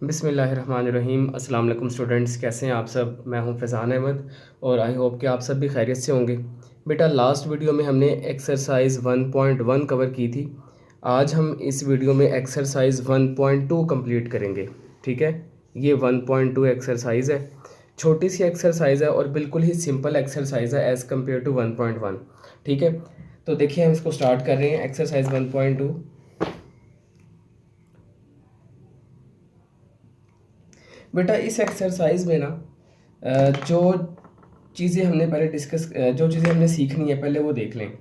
बिस्मिल्लाहिर्रहमानिर्रहीम। अस्सलाम वालेकुम स्टूडेंट्स, कैसे हैं आप सब। मैं हूं फैज़ान अहमद और आई होप कि आप सब भी खैरियत से होंगे। बेटा, लास्ट वीडियो में हमने एक्सरसाइज 1.1 कवर की थी। आज हम इस वीडियो में एक्सरसाइज 1.2 कंप्लीट करेंगे। ठीक है, ये 1.2 एक्सरसाइज है, छोटी सी एक्सरसाइज है और बिल्कुल ही सिंपल एक्सरसाइज है एज़ कम्पेयर टू 1.1। ठीक है, तो देखिए हम इसको स्टार्ट कर रहे हैं। एक्सरसाइज 1.2। बेटा, इस एक्सरसाइज में ना जो चीज़ें हमने पहले जो चीज़ें हमने सीखनी है पहले वो देख लें।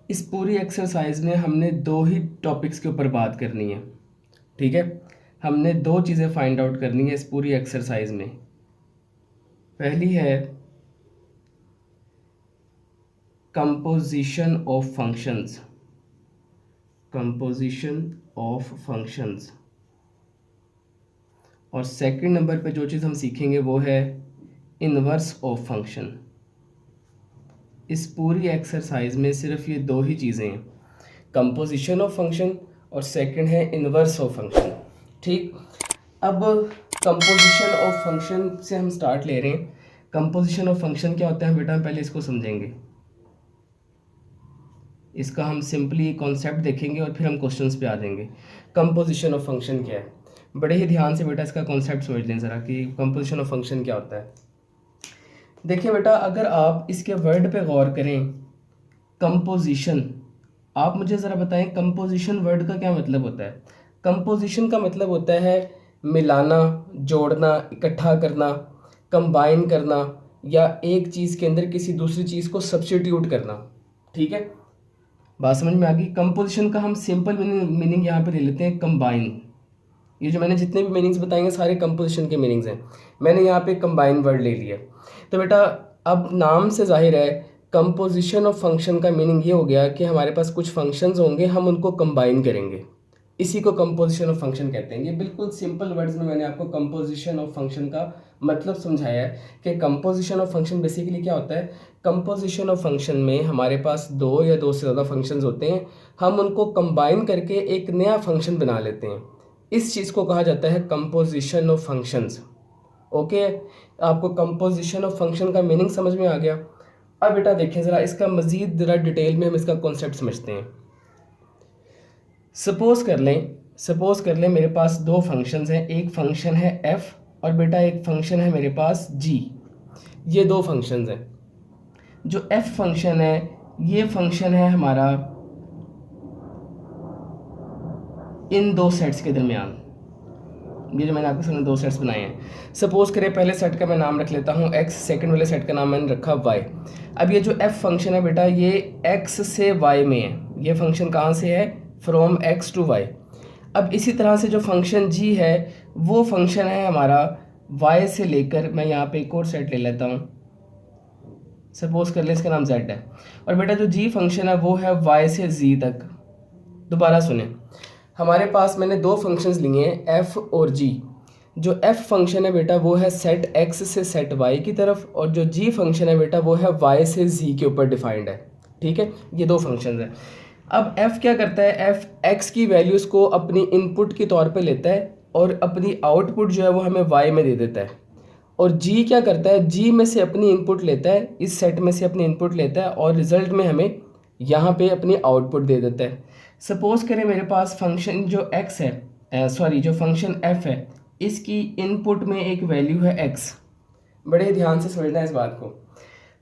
इस पूरी एक्सरसाइज में हमने दो ही टॉपिक्स के ऊपर बात करनी है। ठीक है, हमने दो चीज़ें फाइंड आउट करनी है इस पूरी एक्सरसाइज में। पहली है composition of functions. Composition of functions. और सेकंड नंबर पे जो चीज़ हम सीखेंगे वो है इन्वर्स ऑफ फंक्शन। इस पूरी एक्सरसाइज में सिर्फ ये दो ही चीज़ें हैं, कंपोजिशन ऑफ फंक्शन और सेकंड है इन्वर्स ऑफ फंक्शन। ठीक, अब कंपोजिशन ऑफ फंक्शन से हम स्टार्ट ले रहे हैं। कंपोजिशन ऑफ फंक्शन क्या होता है बेटा, हम पहले इसको समझेंगे। इसका हम सिंपली कॉन्सेप्ट देखेंगे और फिर हम क्वेश्चंस पे आ जाएंगे। कंपोजिशन ऑफ फंक्शन क्या है, बड़े ही ध्यान से बेटा इसका कॉन्सेप्ट समझ लें ज़रा कि कंपोजिशन ऑफ फंक्शन क्या होता है। देखिए बेटा, अगर आप इसके वर्ड पे गौर करें, कंपोजिशन, आप मुझे ज़रा बताएं कंपोजिशन वर्ड का क्या मतलब होता है। कंपोजिशन का मतलब होता है मिलाना, जोड़ना, इकट्ठा करना, कंबाइन करना, या एक चीज़ के अंदर किसी दूसरी चीज़ को सब्स्टिट्यूट करना। ठीक है, बात समझ में आ गई। कंपोजिशन का हम सिंपल मीनिंग यहाँ पे ले लेते हैं कंबाइन। ये जो मैंने जितने भी मीनिंग्स बताएंगे सारे कंपोजिशन के मीनिंग्स हैं, मैंने यहाँ पे कंबाइन वर्ड ले लिया। तो बेटा, अब नाम से जाहिर है कंपोजिशन ऑफ फंक्शन का मीनिंग ये हो गया कि हमारे पास कुछ फंक्शंस होंगे, हम उनको कंबाइन करेंगे, इसी को कंपोजिशन ऑफ फंक्शन कहते हैं। ये बिल्कुल सिंपल वर्ड्स में मैंने आपको कंपोजिशन ऑफ फंक्शन का मतलब समझाया है कि कंपोजिशन ऑफ फंक्शन बेसिकली क्या होता है। कंपोजिशन ऑफ फंक्शन में हमारे पास दो या दो से ज़्यादा फंक्शंस होते हैं, हम उनको कंबाइन करके एक नया फंक्शन बना लेते हैं। इस चीज़ को कहा जाता है कंपोजिशन ऑफ फंक्शंस। ओके, आपको कंपोजिशन ऑफ फंक्शन का मीनिंग समझ में आ गया। अब बेटा देखें ज़रा इसका मज़ीद ज़रा डिटेल में हम इसका कॉन्सेप्ट समझते हैं। सपोज़ कर लें मेरे पास दो फंक्शंस हैं, एक फंक्शन है f और बेटा एक फंक्शन है मेरे पास g। ये दो फंक्शंस हैं। जो f फंक्शन है ये फंक्शन है हमारा इन दो सेट्स के दरमियान। ये जो मैंने आपके सामने दो सेट्स बनाए हैं, सपोज़ करें पहले सेट का मैं नाम रख लेता हूँ x, सेकंड वाले सेट का नाम मैंने रखा y। अब ये जो f फंक्शन है बेटा ये x से y में है। ये फंक्शन कहाँ से है, फ्रॉम x टू y। अब इसी तरह से जो फंक्शन g है वो फंक्शन है हमारा y से लेकर, मैं यहाँ पे एक और सेट ले लेता हूँ, सपोज़ कर ले इसका नाम z है। और बेटा जो g फंक्शन है वो है y से z तक। दोबारा सुने, हमारे पास मैंने दो फंक्शंस लिए हैं f और g। जो f फंक्शन है बेटा वो है सेट x से सेट y की तरफ, और जो g फंक्शन है बेटा वो है y से z के ऊपर डिफाइंड है। ठीक है, ये दो फंक्शंस हैं। अब f क्या करता है, f x की वैल्यूज़ को अपनी इनपुट के तौर पे लेता है और अपनी आउटपुट जो है वो हमें y में दे देता है। और g क्या करता है, g में से अपनी इनपुट लेता है, इस सेट में से अपनी इनपुट लेता है और रिज़ल्ट में हमें यहाँ पे अपनी आउटपुट दे देता है। सपोज़ करें मेरे पास फंक्शन जो x है, जो फंक्शन f है, इसकी इनपुट में एक वैल्यू है x। बड़े ध्यान से समझना है इस बात को।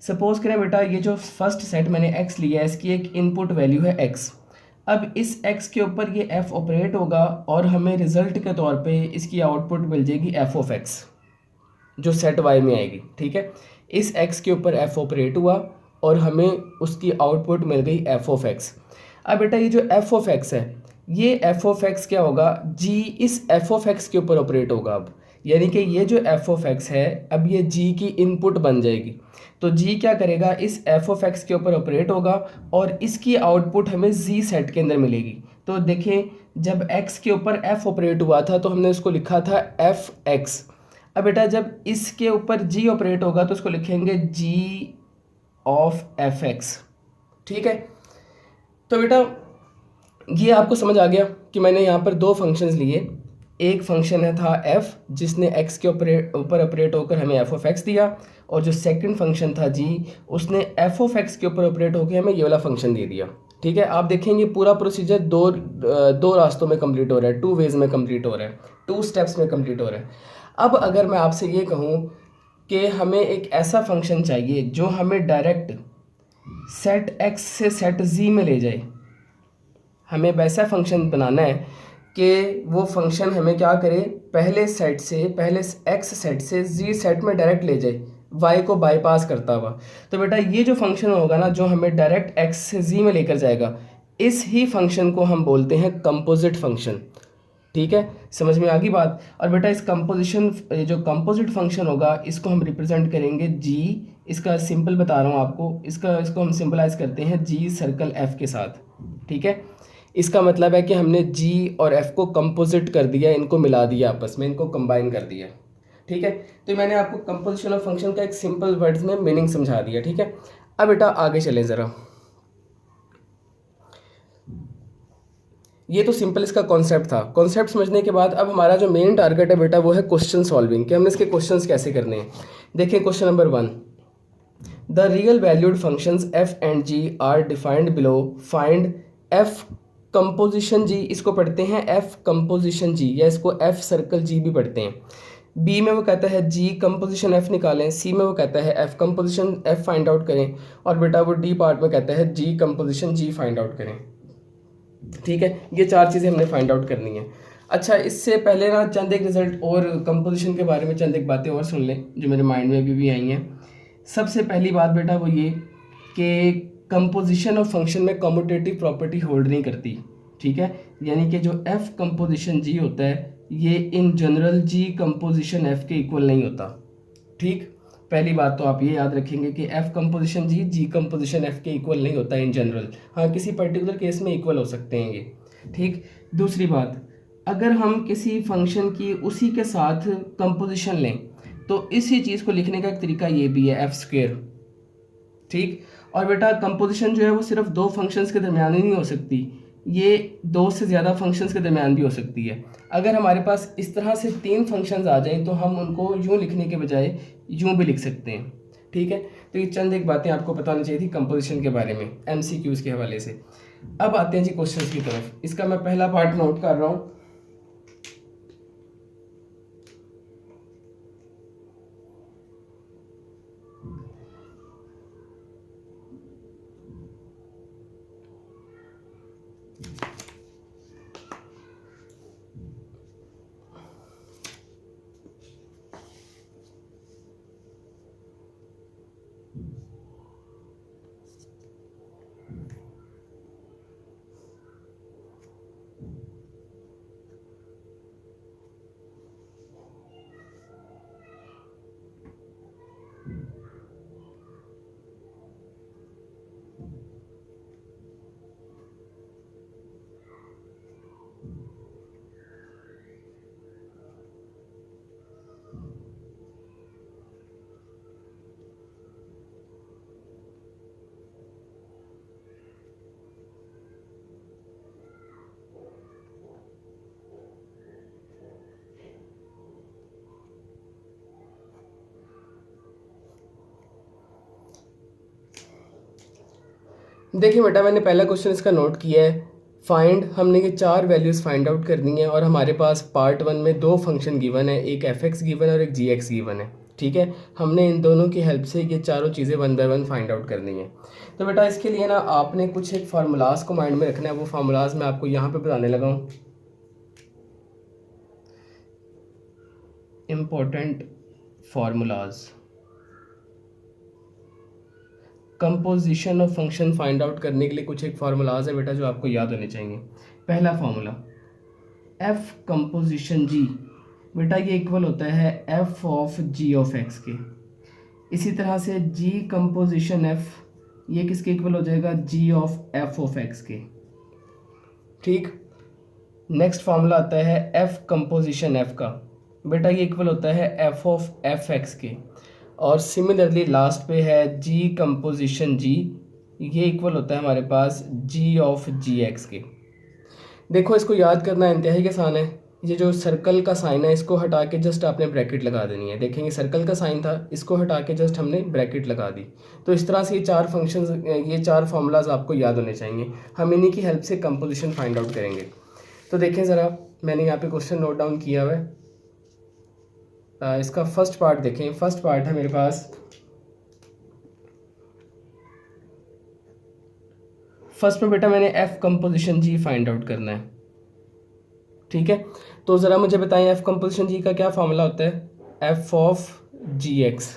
सपोज़ करें बेटा ये जो फर्स्ट सेट मैंने x लिया है इसकी एक इनपुट वैल्यू है x। अब इस x के ऊपर ये f ऑपरेट होगा और हमें रिज़ल्ट के तौर पे इसकी आउटपुट मिल जाएगी f ऑफ x, जो सेट y में आएगी। ठीक है, इस x के ऊपर f ऑपरेट हुआ और हमें उसकी आउटपुट मिल गई f ऑफ x। अब बेटा ये जो f ऑफ x है ये f ऑफ x क्या होगा, g इस f ऑफ x के ऊपर ऑपरेट होगा। अब यानी कि ये जो f ऑफ x है अब ये g की इनपुट बन जाएगी। तो g क्या करेगा, इस f ऑफ x के ऊपर ऑपरेट होगा और इसकी आउटपुट हमें z सेट के अंदर मिलेगी। तो देखें जब x के ऊपर f ऑपरेट हुआ था तो हमने उसको लिखा था f(x). अब बेटा जब इसके ऊपर g ऑपरेट होगा तो उसको लिखेंगे g ऑफ f(x). ठीक है, तो बेटा ये आपको समझ आ गया कि मैंने यहाँ पर दो फंक्शंस लिए, एक फंक्शन है था f जिसने x के ऊपर ऑपरेट होकर हमें f ऑफ x दिया, और जो सेकंड फंक्शन था g उसने f ऑफ x के ऊपर ऑपरेट होकर हमें ये वाला फंक्शन दे दिया। ठीक है, आप देखेंगे पूरा प्रोसीजर दो रास्तों में कंप्लीट हो रहा है, 2 वेज में कंप्लीट हो रहा है, 2 स्टेप्स में कंप्लीट हो रहा है। अब अगर मैं आपसे ये कहूँ कि हमें एक ऐसा फंक्शन चाहिए जो हमें डायरेक्ट सेट x से सेट z में ले जाए, हमें वैसा फंक्शन बनाना है कि वो फंक्शन हमें क्या करे, पहले x सेट से z सेट में डायरेक्ट ले जाए, y को बाईपास करता हुआ। तो बेटा ये जो फंक्शन होगा ना, जो हमें डायरेक्ट x से z में लेकर जाएगा, इस ही फंक्शन को हम बोलते हैं कंपोजिट फंक्शन। ठीक है, समझ में आ गई बात। और बेटा इस जो कंपोजिट फंक्शन होगा इसको हम रिप्रेजेंट करेंगे g, इसका सिंपल बता रहा हूँ आपको, इसको हम सिंपलाइज करते हैं g सर्कल f के साथ। ठीक है, इसका मतलब है कि हमने g और f को कंपोजिट कर दिया, इनको मिला दिया आपस में, इनको कंबाइन कर दिया। ठीक है, तो मैंने आपको कंपोजिशन ऑफ फंक्शन का एक सिंपल वर्ड्स में मीनिंग समझा दिया। ठीक है, अब बेटा आगे चलें ज़रा। ये तो सिंपल इसका कॉन्सेप्ट था। कॉन्सेप्ट समझने के बाद अब हमारा जो मेन टारगेट है बेटा वो है क्वेश्चन सॉल्विंग, कि हमने इसके क्वेश्चंस कैसे करने हैं। देखिए question number 1, the real valued functions f and g are defined below, find f composition g, इसको पढ़ते हैं f कंपोजिशन g, या इसको f सर्कल g भी पढ़ते हैं। b में वो कहता है g कंपोजिशन f निकालें, c में वो कहता है f composition f find out करें, और बेटा वो d पार्ट में कहता है g composition g find out करें। ठीक है, ये 4 चीज़ें हमने फाइंड आउट करनी है। अच्छा, इससे पहले ना चंद एक रिजल्ट और कंपोजिशन के बारे में चंद एक बातें और सुन लें जो मेरे माइंड में भी आई हैं। सबसे पहली बात बेटा वो ये कि कंपोजिशन ऑफ फंक्शन में कम्यूटेटिव प्रॉपर्टी होल्ड नहीं करती। ठीक है, यानी कि जो f कंपोजिशन g होता है ये in general g composition f के इक्वल नहीं होता। ठीक, पहली बात तो आप ये याद रखेंगे कि f composition g composition f के इक्वल नहीं होता इन जनरल। हाँ, किसी पर्टिकुलर केस में इक्वल हो सकते हैं ये। ठीक, दूसरी बात, अगर हम किसी फंक्शन की उसी के साथ कंपोजिशन लें तो इसी चीज़ को लिखने का एक तरीका ये भी है, f²। ठीक, और बेटा कंपोजिशन जो है वो सिर्फ 2 फंक्शंस के दरमियान ही नहीं हो सकती, ये 2 से ज़्यादा फंक्शंस के दरमियान भी हो सकती है। अगर हमारे पास इस तरह से 3 फंक्शंस आ जाएं तो हम उनको यूँ लिखने के बजाय यूँ भी लिख सकते हैं। ठीक है, तो ये चंद एक बातें आपको पता होनी चाहिए थी कंपोजिशन के बारे में MCQs के हवाले से। अब आते हैं जी क्वेश्चंस की तरफ। इसका मैं पहला पार्ट नोट कर रहा हूँ। देखिए बेटा, मैंने पहला क्वेश्चन इसका नोट किया है। फाइंड, हमने ये 4 वैल्यूज़ फाइंड आउट करनी है और हमारे पास पार्ट 1 में 2 फंक्शन गिवन है, एक f(x) गिवन है और एक g(x) गिवन है। ठीक है, हमने इन दोनों की हेल्प से ये चारों चीज़ें 1 बाय 1 फाइंड आउट करनी है। तो बेटा इसके लिए ना आपने कुछ एक फार्मूलाज को माइंड में रखना है, वो फार्मूलाज मैं आपको यहाँ पर बताने लगा हूँ। Important formulas, composition of function find out करने के लिए कुछ एक फार्मूलाज है बेटा जो आपको याद होने चाहिए। पहला फार्मूला f कंपोजिशन g, बेटा ये इक्वल होता है f of g of x के। इसी तरह से g कंपोजिशन f, ये किसके इक्वल हो जाएगा, g of f of x के। ठीक, नेक्स्ट फार्मूला आता है f कंपोजिशन f का, बेटा ये इक्वल होता है f ऑफ f(x) के। और सिमिलरली लास्ट पे है g कंपोजिशन g, ये इक्वल होता है हमारे पास g ऑफ gx के। देखो इसको याद करना इंतहाई आसान है, ये जो सर्कल का साइन है इसको हटा के जस्ट आपने ब्रैकेट लगा देनी है। देखेंगे सर्कल का साइन था, इसको हटा के जस्ट हमने ब्रैकेट लगा दी। तो इस तरह से ये चार फंक्शंस, ये चार फार्मूलाज आपको याद होने चाहिए। हम इन्हीं की हेल्प से कंपोजिशन फाइंड आउट करेंगे। तो देखें ज़रा, मैंने यहाँ पे क्वेश्चन नोट डाउन किया हुआ है। इसका फर्स्ट पार्ट देखें। फर्स्ट पार्ट है मेरे पास, फर्स्ट में बेटा मैंने एफ कंपोजिशन जी फाइंड आउट करना है। ठीक है, तो ज़रा मुझे बताएं एफ कंपोजिशन जी का क्या फार्मूला होता है? F of g x.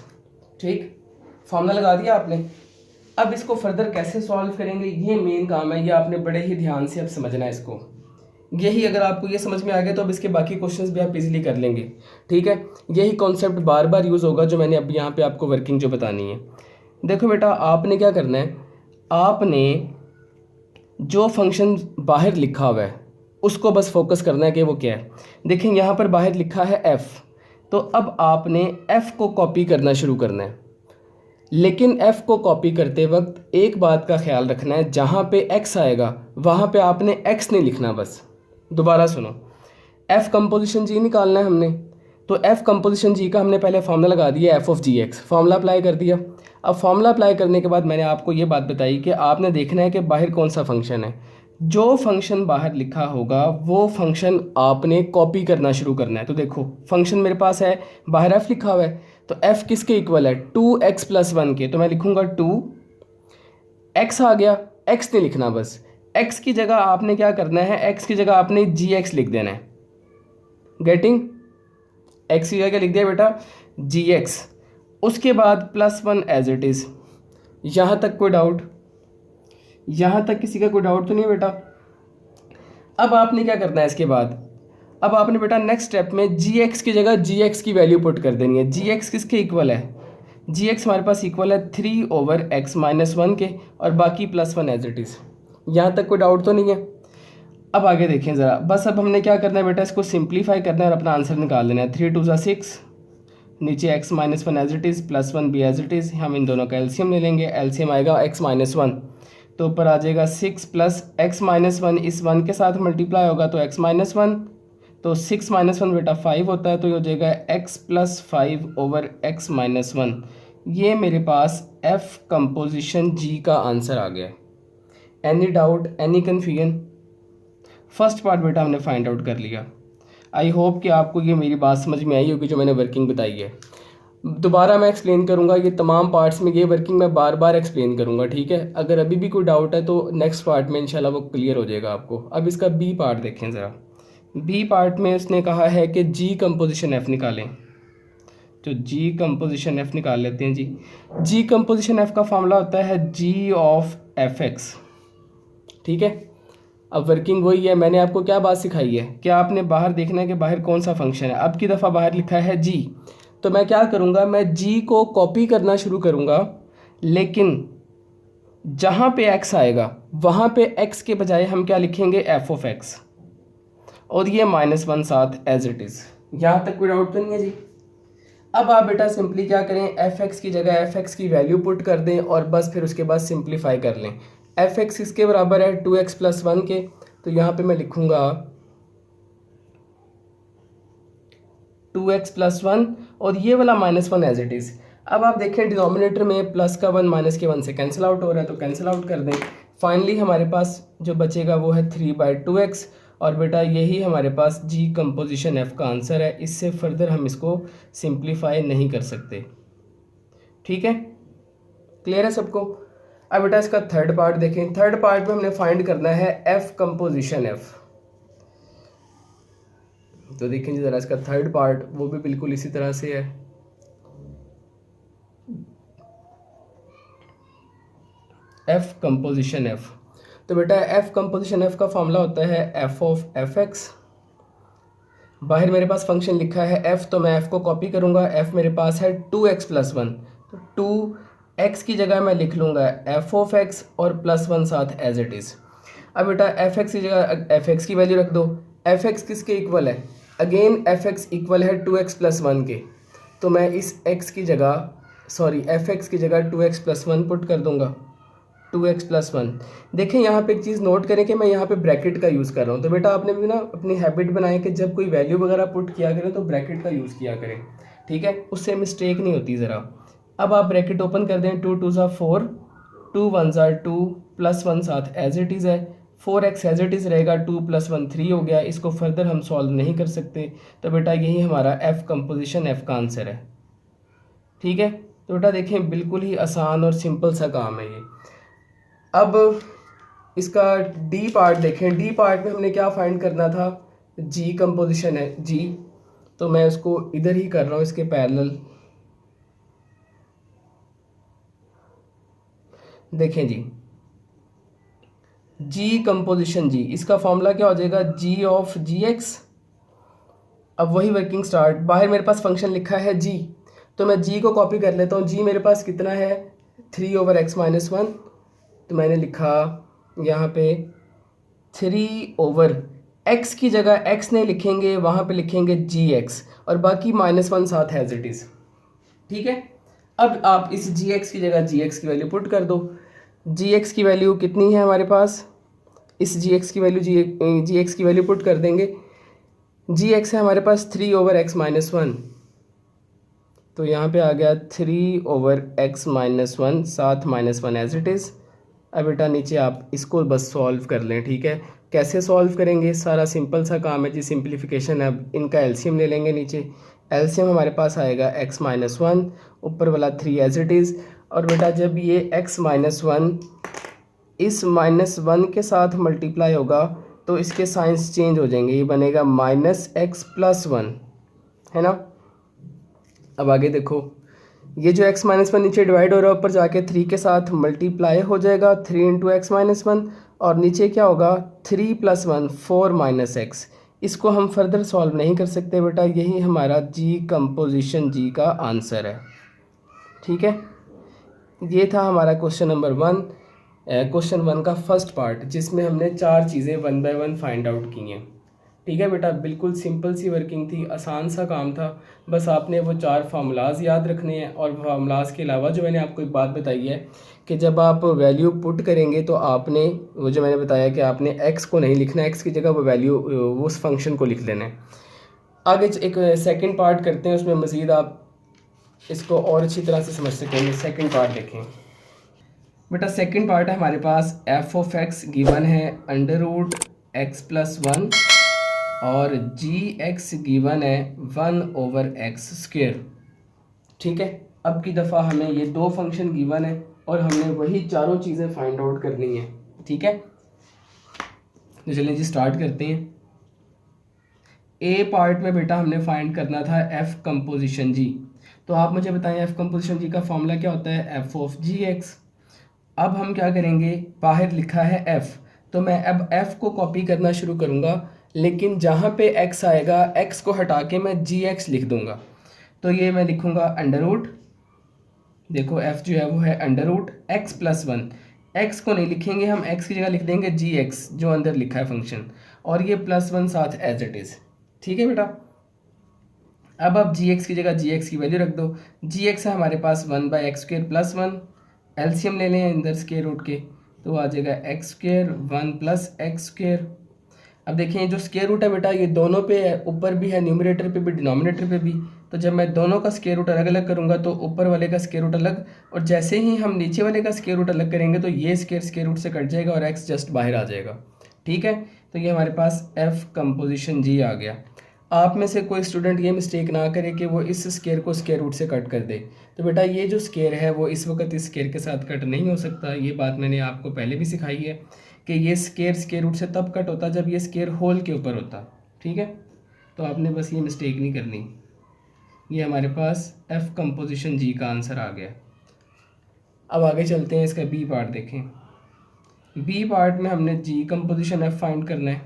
ठीक, फार्मूला लगा दिया आपने। अब इसको फर्दर कैसे सॉल्व करेंगे, ये मेन काम है। ये आपने बड़े ही ध्यान से अब समझना है इसको। यही अगर आपको ये समझ में आ गया तो अब इसके बाकी क्वेश्चंस भी आप इजीली कर लेंगे। ठीक है, यही कॉन्सेप्ट बार बार यूज़ होगा जो मैंने अब यहाँ पे आपको वर्किंग जो बतानी है। देखो बेटा, आपने क्या करना है, आपने जो फंक्शन बाहर लिखा हुआ है उसको बस फोकस करना है कि वो क्या है। देखें यहाँ पर बाहर लिखा है f, तो अब आपने f को कॉपी करना शुरू करना है। लेकिन f को कॉपी करते वक्त एक बात का ख्याल रखना है, जहाँ पे x आएगा वहाँ पे आपने x नहीं लिखना। बस दोबारा सुनो, f कंपोजिशन g निकालना है हमने, तो f कंपोजिशन g का हमने पहले फार्मूला लगा दिया f of g x, formula apply कर दिया। अब फार्मूला अप्लाई करने के बाद मैंने आपको ये बात बताई कि आपने देखना है कि बाहर कौन सा फंक्शन है। जो फंक्शन बाहर लिखा होगा वो फंक्शन आपने कॉपी करना शुरू करना है। तो देखो फंक्शन मेरे पास है, बाहर f लिखा हुआ है, तो f किसके इक्वल है? 2x + 1 के। तो मैं लिखूँगा 2x आ गया, x नहीं लिखना, बस x की जगह आपने क्या करना है, x की जगह आपने gx लिख देना है। गेटिंग? x की जगह लिख दिया बेटा gx, उसके बाद +1 एज इट इज़। यहाँ तक कोई डाउट? यहाँ तक किसी का कोई डाउट तो नहीं बेटा? अब आपने क्या करना है इसके बाद, अब आपने बेटा नेक्स्ट स्टेप में gx की जगह gx की वैल्यू पुट कर देनी है। gx किसके इक्वल है? gx हमारे पास इक्वल है 3/x - 1 के, और बाकी +1 एज इट इज़। यहाँ तक कोई डाउट तो नहीं है? अब आगे देखें ज़रा, बस अब हमने क्या करना है बेटा, इसको सिंप्लीफाई करना है और अपना आंसर निकाल देना है। 3 × 2 = 6, नीचे x - 1 एज इट इज़, +1 भी एज इट इज़। हम इन दोनों का एलसीएम ले लेंगे, एलसीएम आएगा x - 1, तो ऊपर आ जाएगा 6 + x - 1, इस 1 के साथ मल्टीप्लाई होगा तो x - 1, तो 6 - 1 बेटा 5 होता है, तो ये हो जाएगा x + 5/x - 1। ये मेरे पास f कंपोजिशन g का आंसर आ गया। Any doubt, any confusion? First part बेटा हमने फाइंड आउट कर लिया। आई होप कि आपको ये मेरी बात समझ में आई होगी जो मैंने वर्किंग बताई है। दोबारा मैं एक्सप्लेन करूँगा, ये तमाम पार्ट्स में ये वर्किंग मैं बार बार एक्सप्लेन करूँगा। ठीक है, अगर अभी भी कोई डाउट है तो नेक्स्ट पार्ट में इंशाल्लाह वो क्लियर हो जाएगा आपको। अब इसका बी पार्ट देखें ज़रा। बी पार्ट में उसने कहा है कि जी कंपोजिशन एफ़ निकालें, तो जी कंपोजिशन एफ़ निकाल लेते हैं जी। जी कंपोजिशन एफ़ का फार्मूला होता है जी ऑफ एफ एक्स। ठीक है, अब वर्किंग वही है। मैंने आपको क्या बात सिखाई है कि आपने बाहर देखना है कि बाहर कौन सा फंक्शन है। अब की दफ़ा बाहर लिखा है जी, तो मैं क्या करूँगा, मैं जी को कॉपी करना शुरू करूँगा, लेकिन जहाँ पे x आएगा वहाँ पे x के बजाय हम क्या लिखेंगे, f ऑफ x, और ये -1 साथ एज इट इज़। यहाँ तक कोई डाउट तो नहीं है जी? अब आप बेटा सिंपली क्या करें, f(x) की जगह f(x) की वैल्यू पुट कर दें और बस फिर उसके बाद सिंप्लीफाई कर लें। f(x) इसके बराबर है 2x + 1 के, तो यहाँ पे मैं लिखूँगा 2x + 1 और ये वाला -1 एज इट इज़। अब आप देखें डिनोमिनेटर में प्लस का 1 माइनस के 1 से कैंसिल आउट हो रहा है, तो कैंसिल आउट कर दें। फाइनली हमारे पास जो बचेगा वो है 3/2x, और बेटा यही हमारे पास जी कंपोजिशन एफ़ का आंसर है। इससे फर्दर हम इसको सिंप्लीफाई नहीं कर सकते। ठीक है, क्लियर है सबको? अब बेटा इसका थर्ड पार्ट देखें। थर्ड पार्ट में हमने फाइंड करना है एफ़ कंपोजिशन एफ़। तो देखें जी ज़रा, इसका थर्ड पार्ट वो भी बिल्कुल इसी तरह से है। एफ़ कंपोजिशन एफ़, तो बेटा एफ़ कंपोजिशन एफ़ का फॉर्मूला होता है एफ़ ऑफ एफ एक्स। बाहर मेरे पास फंक्शन लिखा है एफ़, तो मैं एफ़ को कॉपी करूँगा। एफ़ मेरे पास है 2x + 1, तो 2x की जगह मैं लिख लूँगा एफ़ ऑफ एक्स और +1 साथ एज इट इज़। अब बेटा एफ एक्स की जगह एफ एक्स की वैल्यू रख दो। एफ एक्स किसके इक्वल है? अगेन एफ एक्स इक्वल है 2x + 1 के, तो मैं इस x की जगह एफ एक्स की जगह 2x + 1 पुट कर दूंगा। 2x+1। देखें यहाँ पे एक चीज़ नोट करें कि मैं यहाँ पे ब्रैकेट का यूज़ कर रहा हूँ। तो बेटा आपने भी ना अपनी हैबिट बनाए कि जब कोई वैल्यू वगैरह पुट किया करें तो ब्रैकेट का यूज़ किया करें, ठीक है, उससे मिस्टेक नहीं होती ज़रा। अब आप ब्रैकेट ओपन कर दें, 2 2 4, 2 1 2, +1 साथ एज इट इज़ है, 4x एज इट इज़ रहेगा, 2 + 1 3 हो गया। इसको फर्दर हम सॉल्व नहीं कर सकते, तो बेटा यही हमारा f कंपोजिशन f का आंसर है, ठीक है। तो बेटा देखें बिल्कुल ही आसान और सिंपल सा काम है ये। अब इसका डी पार्ट देखें, डी पार्ट में हमने क्या फाइंड करना था, जी कंपोजिशन है जी, तो मैं उसको इधर ही कर रहा हूँ इसके पैरेलल। देखें जी कंपोजिशन जी, इसका फॉर्मूला क्या हो जाएगा, जी ऑफ जी एक्स। अब वही वर्किंग स्टार्ट, बाहर मेरे पास फंक्शन लिखा है जी, तो मैं जी को कॉपी कर लेता हूँ। जी मेरे पास कितना है, 3/x-1, तो मैंने लिखा यहाँ पे 3/x की जगह x नहीं लिखेंगे, वहाँ पे लिखेंगे gx और बाकी -1 साथ एज इट इज़, ठीक है। अब आप इस gx की जगह gx की वैल्यू पुट कर दो। gx की वैल्यू कितनी है हमारे पास, इस gx की वैल्यू gx की वैल्यू पुट कर देंगे। gx है हमारे पास 3/x-1, तो यहाँ पे आ गया 3/x-1 साथ -1 एज इट इज़। अब बेटा नीचे आप इसको बस सॉल्व कर लें, ठीक है। कैसे सॉल्व करेंगे, सारा सिंपल सा काम है जी, सिंप्लीफिकेशन है। अब इनका एलसीएम ले लेंगे, नीचे एलसीएम हमारे पास आएगा x-1, ऊपर वाला 3 एज इट इज़। और बेटा जब ये x-1 इस -1 के साथ मल्टीप्लाई होगा तो इसके साइंस चेंज हो जाएंगे, ये बनेगा -x+1, है ना। अब आगे देखो, ये जो x-1 नीचे डिवाइड हो रहा है, ऊपर जाके 3 के साथ मल्टीप्लाई हो जाएगा, 3 × x-1, और नीचे क्या होगा, 3 + 1 4 - x। इसको हम फर्दर सॉल्व नहीं कर सकते बेटा, यही हमारा जी कंपोजिशन जी का आंसर है, ठीक है। ये था हमारा क्वेश्चन नंबर 1, क्वेश्चन 1 का फर्स्ट पार्ट, जिसमें हमने 4 चीज़ें 1 बाय 1 फाइंड आउट की हैं, ठीक है बेटा। बिल्कुल सिंपल सी वर्किंग थी, आसान सा काम था, बस आपने वो 4 फार्मूलाज याद रखने हैं। और फार्मूलाज के अलावा जो मैंने आपको एक बात बताई है कि जब आप वैल्यू पुट करेंगे तो आपने वो जो मैंने बताया कि आपने x को नहीं लिखना, x की जगह वो वैल्यू उस फंक्शन को लिख लेना है। आगे एक सेकंड पार्ट करते हैं, उसमें मज़ीद आप इसको और अच्छी तरह से समझ सकेंगे। सेकंड पार्ट देखें बेटा, सेकंड पार्ट है हमारे पास f(x) गिवन है √x+1 और gx गिवन है 1/x², ठीक है। अब की दफ़ा हमें ये 2 फंक्शन गिवन है और हमने वही चारों चीज़ें फाइंड आउट करनी है, ठीक है। तो चलिए जी स्टार्ट करते हैं। ए पार्ट में बेटा हमने फाइंड करना था f कंपोजिशन जी, तो आप मुझे बताएं f कंपोजिशन जी का फॉर्मूला क्या होता है, f ऑफ gx। अब हम क्या करेंगे, बाहर लिखा है f, तो मैं अब f को कॉपी करना शुरू करूँगा, लेकिन जहाँ पे x आएगा x को हटा के मैं gx लिख दूँगा। तो ये मैं लिखूँगा अंडर रूट, देखो f जो है वो है √x+1, x को नहीं लिखेंगे हम, x की जगह लिख देंगे gx जो अंदर लिखा है फंक्शन, और ये +1 साथ एज इट इज़, ठीक है बेटा। अब आप gx की जगह gx की वैल्यू रख दो, gx है हमारे पास 1/x² + 1, एलसीएम ले लें अंदर स्क्वायर रूट के, तो आ जाएगा x² 1 + x²। अब देखें जो स्क्वायर रूट है बेटा, ये दोनों पे है, ऊपर भी है, न्यूमरेटर पे भी डिनोमिनेटर पे भी, तो जब मैं दोनों का स्क्वायर रूट अलग अलग करूँगा तो ऊपर वाले का स्क्वायर रूट अलग, और जैसे ही हम नीचे वाले का स्क्वायर रूट अलग करेंगे तो ये स्क्वायर रूट से कट जाएगा और x जस्ट बाहर आ जाएगा, ठीक है। तो ये हमारे पास f कंपोजिशन जी आ गया। आप में से कोई स्टूडेंट ये मिस्टेक ना करे कि वो इस स्क्वायर को स्क्वायर रूट से कट कर दे, तो बेटा ये जो स्क्वायर है वो इस वक्त इस स्क्वायर के साथ कट नहीं हो सकता। ये बात मैंने आपको पहले भी सिखाई है कि ये स्क्वायर रूट से तब कट होता जब ये स्क्वायर होल के ऊपर होता, ठीक है। तो आपने बस ये मिस्टेक नहीं करनी। ये हमारे पास f कंपोजिशन जी का आंसर आ गया। अब आगे चलते हैं, इसका बी पार्ट देखें। बी पार्ट में हमने जी कंपोजिशन f फाइंड करना है,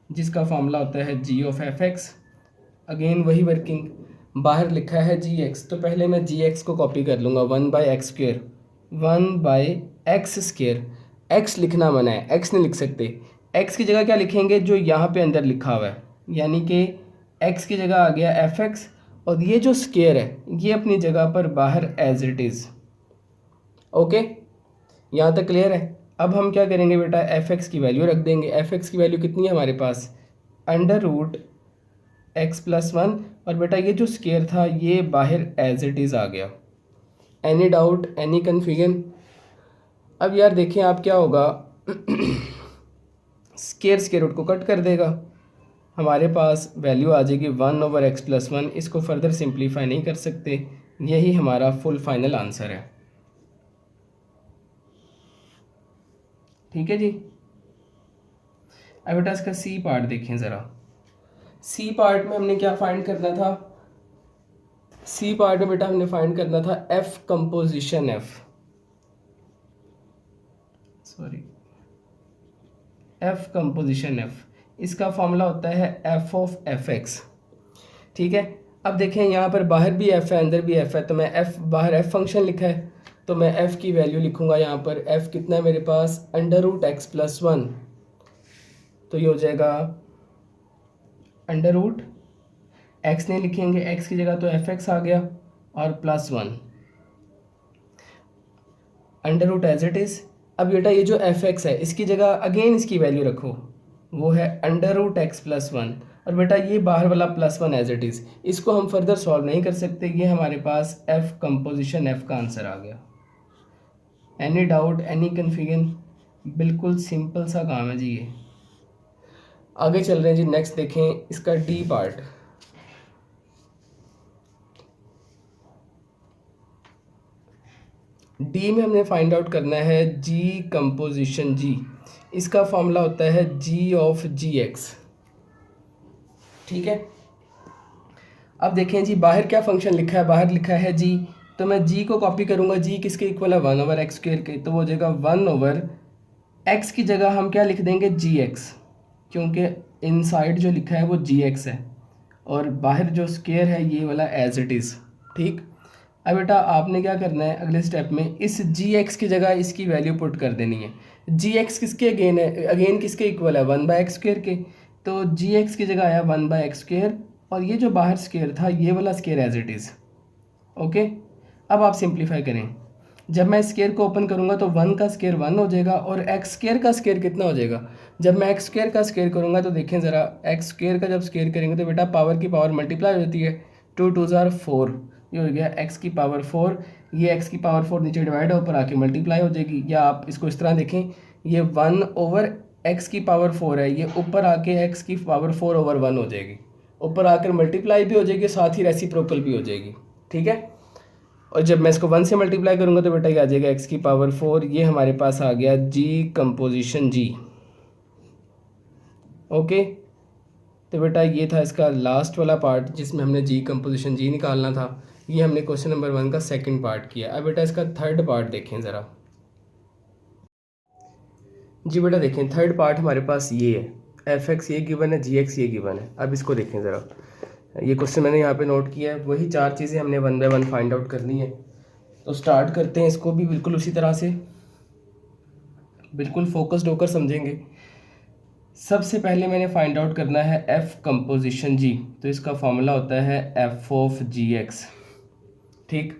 जिसका फार्मूला होता है g ऑफ fx। अगेन वही वर्किंग, बाहर लिखा है gx, तो पहले मैं gx को कॉपी कर लूँगा, 1/x², 1/x²। x लिखना मना है, x नहीं लिख सकते। x की जगह क्या लिखेंगे, जो यहाँ पे अंदर लिखा हुआ है, यानी कि x की जगह आ गया fx, और ये जो स्क्वायर है ये अपनी जगह पर बाहर एज इट इज़, ओके। यहाँ तक क्लियर है। अब हम क्या करेंगे बेटा, एफ एक्स की वैल्यू रख देंगे। एफ एक्स की वैल्यू कितनी है हमारे पास, under root x plus one, और बेटा ये जो स्केयर था ये बाहर एज इट इज़ आ गया। Any doubt, any confusion? अब यार देखें आप क्या होगा स्केयर स्केयर रूट को कट कर देगा, हमारे पास वैल्यू आ जाएगी 1/x+1। इसको फर्दर सिंप्लीफाई नहीं कर सकते, यही हमारा फुल फाइनल आंसर है। ठीक है जी। अब बेटा इसका सी पार्ट देखें ज़रा। सी पार्ट में हमने क्या फाइंड करना था, सी पार्ट में बेटा हमने फाइंड करना था F composition F, sorry F composition f. इसका फॉर्मूला होता है एफ ऑफ एफ एक्स। ठीक है। अब देखें यहाँ पर बाहर भी एफ है अंदर भी एफ है, तो मैं एफ बाहर एफ फंक्शन लिखा है तो मैं एफ की वैल्यू लिखूँगा यहाँ पर। एफ कितना है मेरे पास, under root x plus one, तो ये हो जाएगा अंडर रूट एक्स नहीं लिखेंगे, एक्स की जगह तो एफ एक्स आ गया और plus one under root as it is. अब बेटा ये जो एफ एक्स है इसकी जगह अगेन इसकी वैल्यू रखो, वो है under root x plus one, और बेटा ये बाहर वाला plus one as it is, इसको हम फर्दर सॉल्व नहीं कर सकते। ये हमारे पास एफ कंपोजिशन एफ का आंसर आ गया। Any doubt, any confusion? बिल्कुल सिंपल सा काम है जी ये। आगे चल रहे हैं जी, नेक्स्ट देखें इसका डी पार्ट। डी में हमने फाइंड आउट करना है जी कंपोजिशन जी। इसका फॉर्मूला होता है जी ऑफ जी एक्स। ठीक है। अब देखें जी बाहर क्या फंक्शन लिखा है, बाहर लिखा है जी, तो मैं जी को कॉपी करूंगा। जी किसके इक्वल है, 1/x² के, तो वो हो जाएगा 1/x की जगह हम क्या लिख देंगे, जी एक्स, क्योंकि इनसाइड जो लिखा है वो जी एक्स है और बाहर जो स्केयर है ये वाला एज इट इज़। ठीक। अब बेटा आपने क्या करना है अगले स्टेप में, इस जी एक्स की जगह इसकी वैल्यू पुट कर देनी है। जी एक्स किसके अगेन है, अगेन किसके इक्वल है, 1/x² के, तो जी एक्स की जगह आया 1/x², और ये जो बाहर स्केयर था ये वाला square as it is. Okay. अब आप सिंप्लीफाई करें, जब मैं स्केयर को ओपन करूंगा तो 1 का स्केयर 1 हो जाएगा और एक्स स्केयर का स्केयर कितना हो जाएगा। जब मैं एक्स स्केयर का स्केयर करूंगा तो देखें ज़रा, एक्स स्केयर का जब स्केयर करेंगे तो बेटा पावर की पावर मल्टीप्लाई हो जाती है, 2 2 ज़ार 4, ये हो गया एक्स की पावर 4। ये एक्स की पावर 4 नीचे डिवाइड है, ऊपर आके मल्टीप्लाई हो जाएगी। या आप इसको इस तरह देखें, ये 1/x की पावर 4 है, ये ऊपर आके एक्स की पावर 4/1 हो जाएगी, ऊपर आकर मल्टीप्लाई भी हो जाएगी, साथ ही रेसिप्रोकल भी हो जाएगी। ठीक है। और जब मैं इसको 1 से मल्टीप्लाई करूँगा तो बेटा ये आ जाएगा एक्स की पावर 4। ये हमारे पास आ गया जी कंपोजिशन जी। ओके। तो बेटा ये था इसका लास्ट वाला पार्ट जिसमें हमने जी कंपोजिशन जी निकालना था। ये हमने क्वेश्चन नंबर 1 का सेकंड पार्ट किया। अब बेटा इसका थर्ड पार्ट देखें ज़रा। जी बेटा देखें थर्ड पार्ट हमारे पास ये है, एफ एक्स ये गिवन है, जी एक्स ये गिवन है। अब इसको देखें ज़रा, ये क्वेश्चन मैंने यहाँ पे नोट किया है, वही 4 चीज़ें हमने 1 बाय 1 फाइंड आउट करनी है। तो स्टार्ट करते हैं इसको भी बिल्कुल उसी तरह से, बिल्कुल फोकस्ड होकर समझेंगे। सबसे पहले मैंने फाइंड आउट करना है एफ कंपोजिशन जी, तो इसका फॉर्मूला होता है एफ ऑफ जी एक्स। ठीक।